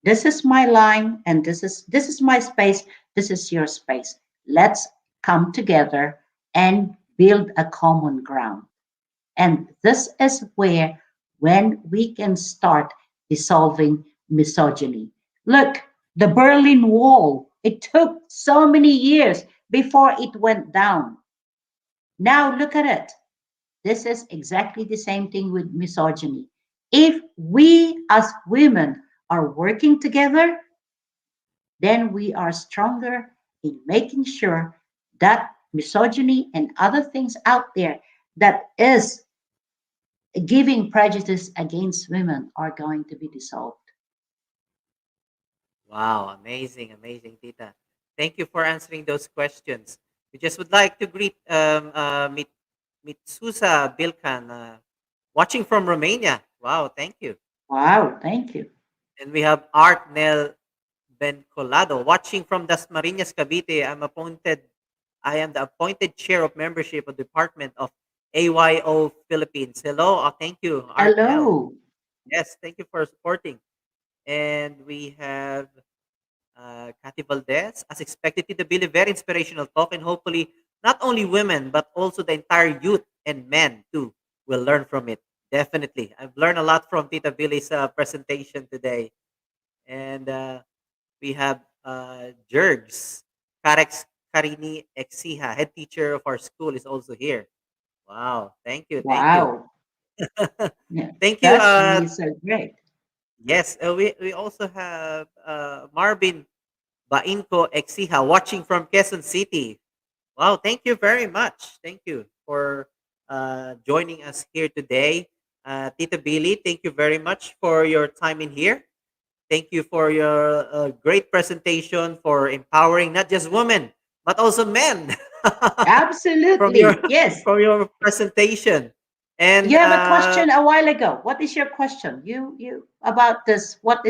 this is my line and this is my space, this is your space. Let's come together and build a common ground. And this is where, when we can start dissolving misogyny. Look, the Berlin Wall, it took so many years before it went down. Now look at it. This is exactly the same thing with misogyny. If we as women are working together, then we are stronger in making sure that misogyny and other things out there that is giving prejudice against women are going to be dissolved. wow, amazing, amazing, Tita. Thank you for answering those questions. We just would like to greet Mitsusa Bilkan, watching from Romania. Wow, thank you. Wow, thank you. And we have Art Nel Bencolado watching from Dasmariñas, Cavite. I am the appointed chair of membership of Department of AYO Philippines. Hello, thank you, Art Nel. Hello. Yes, thank you for supporting. And we have Cathy Valdez. As expected, Tita Billy, very inspirational talk, and hopefully not only women but also the entire youth and men too will learn from it. Definitely, I've learned a lot from Tita Billy's presentation today. And we have Jergs Karex Karini Exiha, head teacher of our school, is also here. Wow, thank you, thank you. Wow. Yeah, Thank you. that's really so great. Yes, we also have Marvin Bainko Exiha watching from Quezon City. Wow, thank you very much. Thank you for joining us here today. Tita Billy, thank you very much for your time in here. Thank you for your great presentation for empowering not just women, but also men from your Absolutely. Yes. from your presentation. And You have a question a while ago. What is your question? You about this. What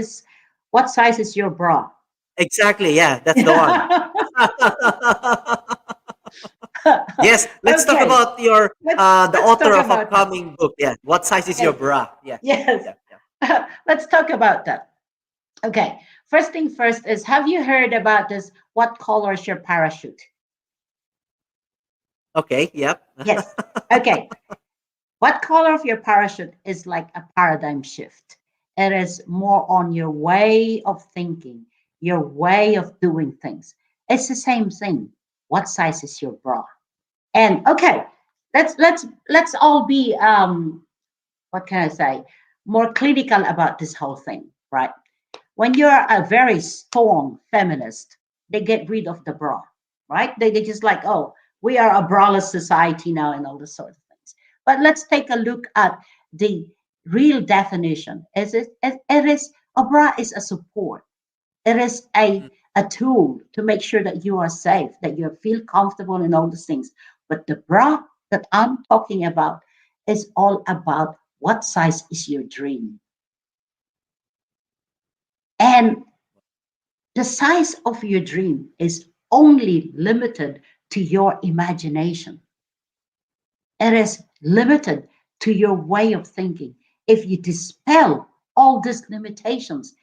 size is your bra? exactly, yeah, that's the one. Yes, let's talk Okay. about your the Let's author talk of about that. upcoming book. Yeah, what size is your Yes. bra? Yeah, Yes. yeah, yeah. Let's talk about that. Okay. First thing first is, have you heard about this? What color is your parachute? Okay, yep. Yes. Okay. What color of your parachute is like a paradigm shift? It is more on your way of thinking, your way of doing things. It's the same thing. What size is your bra? And okay, let's all be what can I say? More clinical about this whole thing, right? When you're a very strong feminist, they get rid of the bra, right? They just like, oh, we are a braless society now and all this sort of things. But let's take a look at the real definition. It is a bra is a support. It is a tool to make sure that you are safe, that you feel comfortable and all these things. But the bra that I'm talking about is all about what size is your dream. And the size of your dream is only limited to your imagination. It is limited to your way of thinking. If you dispel all these limitations,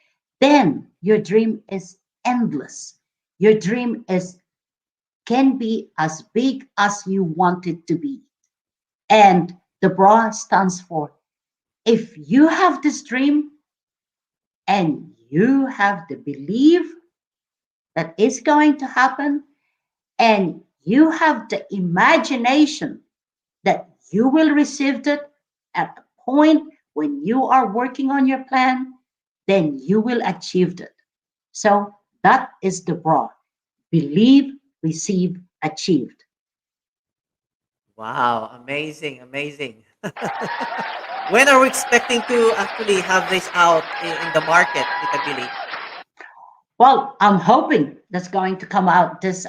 then your dream is endless. Your dream is can be as big as you want it to be. And the bra stands for, if you have this dream and you have the belief that it's going to happen, and you have the imagination that you will receive it at the point when you are working on your plan, then you will achieve it. So that is the bra. Believe, receive, achieved. Wow, amazing, amazing. When are we expecting to actually have this out in the market, Tita Billy? Well, I'm hoping that's going to come out this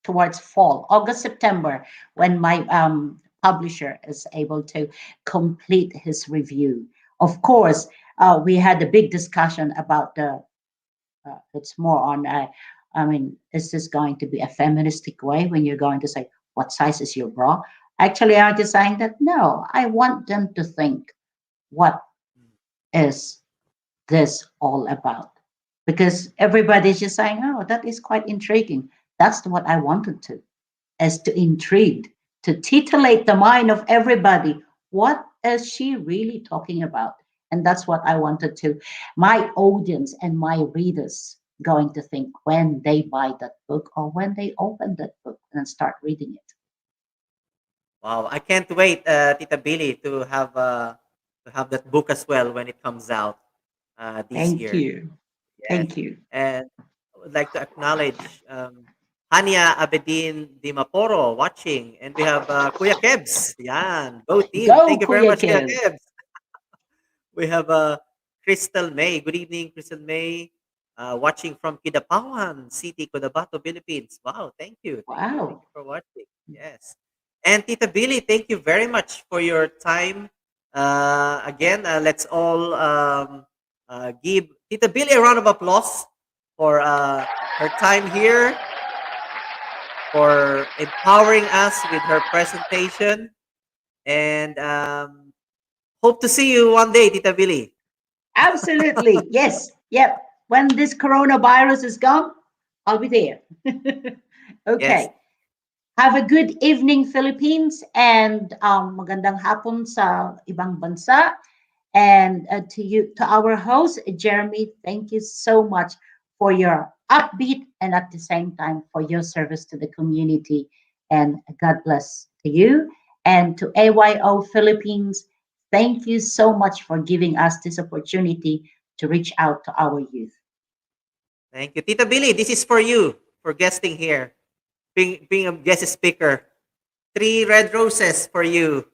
towards fall, August, September, when my publisher is able to complete his review. Of course, we had a big discussion about the. It's more on. I mean, is this going to be a feministic way when you're going to say what size is your bra? Actually, I'm just saying that no. I want them to think, what is this all about? Because everybody's just saying, oh, that is quite intriguing. That's what I wanted to, as to intrigue, to titillate the mind of everybody. What is she really talking about? And that's what I wanted to, my audience and my readers going to think when they buy that book or when they open that book and start reading it. Wow, I can't wait, Tita Billy, to have that book as well when it comes out this Thank year. you. Yes, Thank you. and I would like to acknowledge Hania Abedin Dimaporo watching, and we have Kuya Kebs. Yan, go team! Go, Thank you very Kuya much, Kuya Kids. Kebs. We have Crystal May. Good evening, Crystal May. Watching from Kidapawan City, Cotabato, Philippines. Wow, thank you. Thank you. Thank Wow. you for watching. Yes. And Tita Billy, thank you very much for your time. Again, let's all give Tita Billie a round of applause for her time here, for empowering us with her presentation, and hope to see you one day, Tita Billie. Absolutely. Yes. Yep. When this coronavirus is gone, I'll be there. Yes. Okay. Have a good evening, Philippines, and magandang hapon sa ibang bansa. And to you, to our host, Jeremy, thank you so much for your upbeat and at the same time for your service to the community. And God bless to you. And to AYO Philippines, thank you so much for giving us this opportunity to reach out to our youth. Thank you. Tita Billie, this is for you for guesting here, being a guest speaker. 3 red roses for you.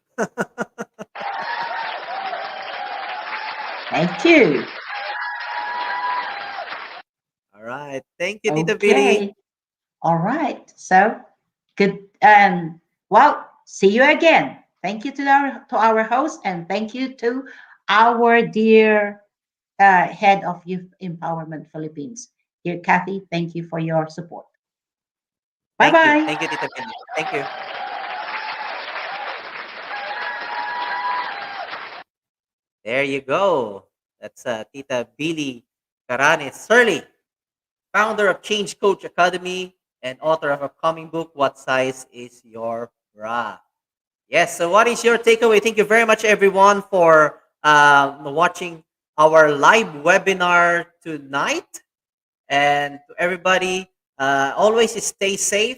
Thank you. All right. Thank you, Tita Billie. Okay. All right. So good. Well, see you again. Thank you to our host, and thank you to our dear head of Youth Empowerment Philippines, dear Kathy. Thank you for your support. Bye Thank you. bye. Thank you, Tita Billie. Thank you. There you go. That's Tita Billie Carani Searle, founder of Change Coach Academy and author of a upcoming book, What Size Is Your Bra? Yes, so what is your takeaway? Thank you very much, everyone, for watching our live webinar tonight. And to everybody, always stay safe.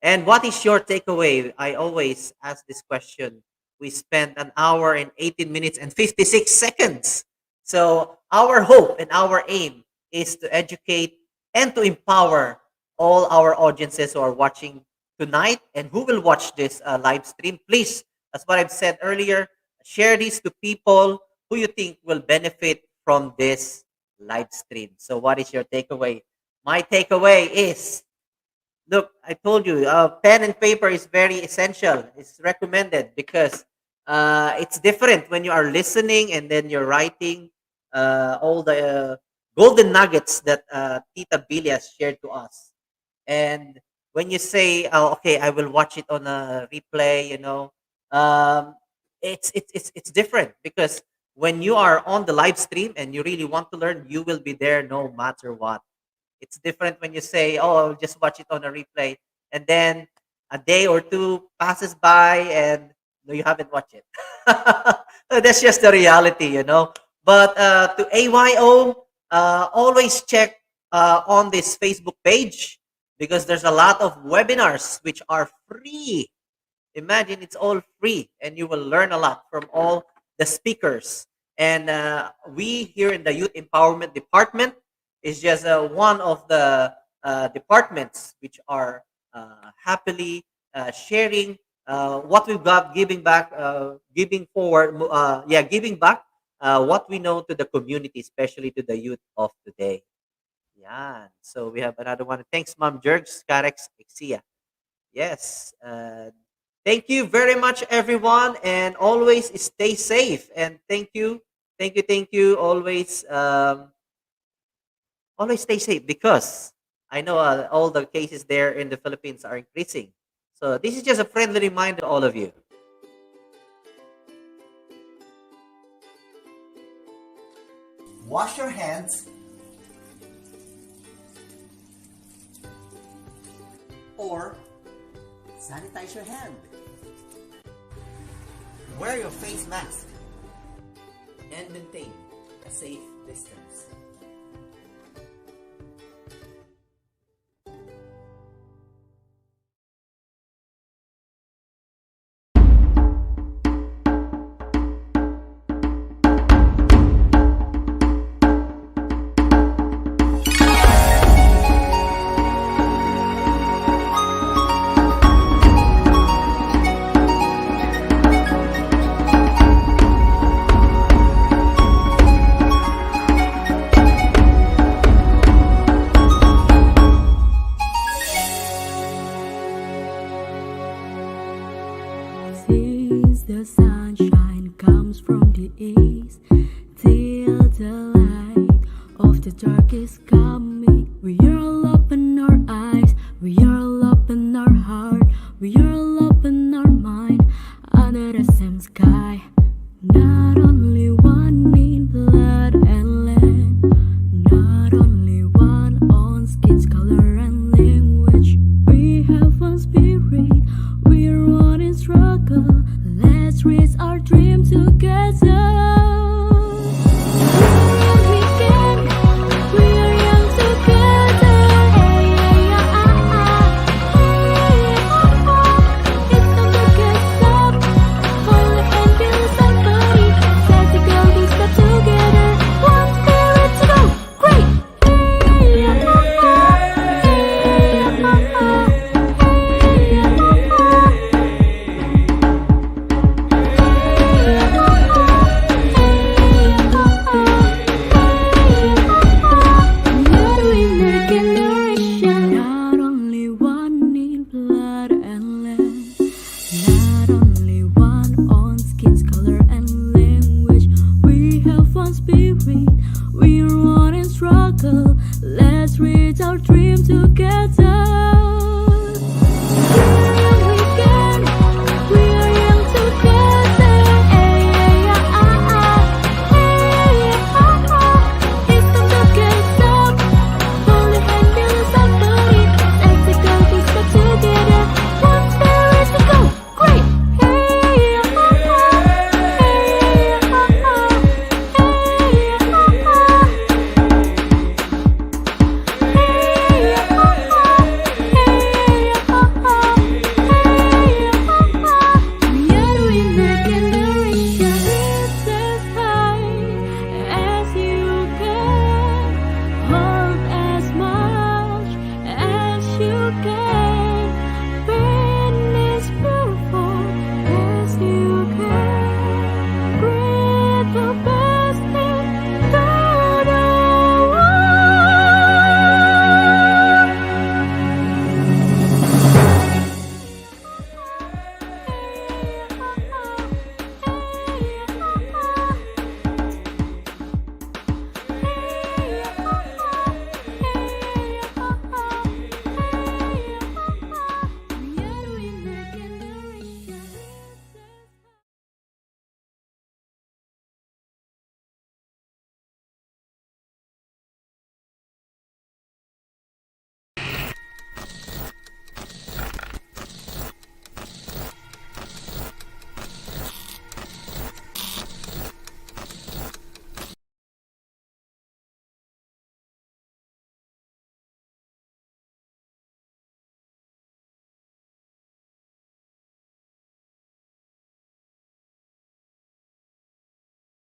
And what is your takeaway? I always ask this question. We spent an hour and 18 minutes and 56 seconds. So our hope and our aim is to educate and to empower all our audiences who are watching tonight and who will watch this live stream. Please, as what I've said earlier, share this to people who you think will benefit from this live stream. So what is your takeaway? My takeaway is, look, I told you, pen and paper is very essential. It's recommended because it's different when you are listening and then you're writing all the golden nuggets that Tita Billie has shared to us. And when you say, "Oh, okay, I will watch it on a replay," um, it's different because when you are on the live stream and you really want to learn, you will be there no matter what. It's different when you say, "Oh, I'll just watch it on a replay," and then a day or two passes by and no, you haven't watched it. That's just the reality. But to AYO, always check on this Facebook page because there's a lot of webinars which are free. Imagine it's all free and you will learn a lot from all the speakers. And we here in the Youth Empowerment Department is just one of the departments which are happily sharing what we've got, giving back, giving forward, giving back what we know to the community, especially to the youth of today. Yeah. So we have another one. Thanks, Mom Jergs, Karex, Exia. Yes. Thank you very much, everyone, and always stay safe. And thank you. Always, always stay safe because I know all the cases there in the Philippines are increasing. So this is just a friendly reminder to all of you. Wash your hands or sanitize your hand. Wear your face mask and maintain a safe distance. Since the sunshine comes from the east till the light the dark is coming. We are all up in our eyes, we are all up in our heart, we are all up in our mind, under the same sky. Not only one in blood and land, not only one on skin's color and language. We have one spirit, we are one in struggle. Let's reach our dream together. We're one in struggle. Let's reach our dream together.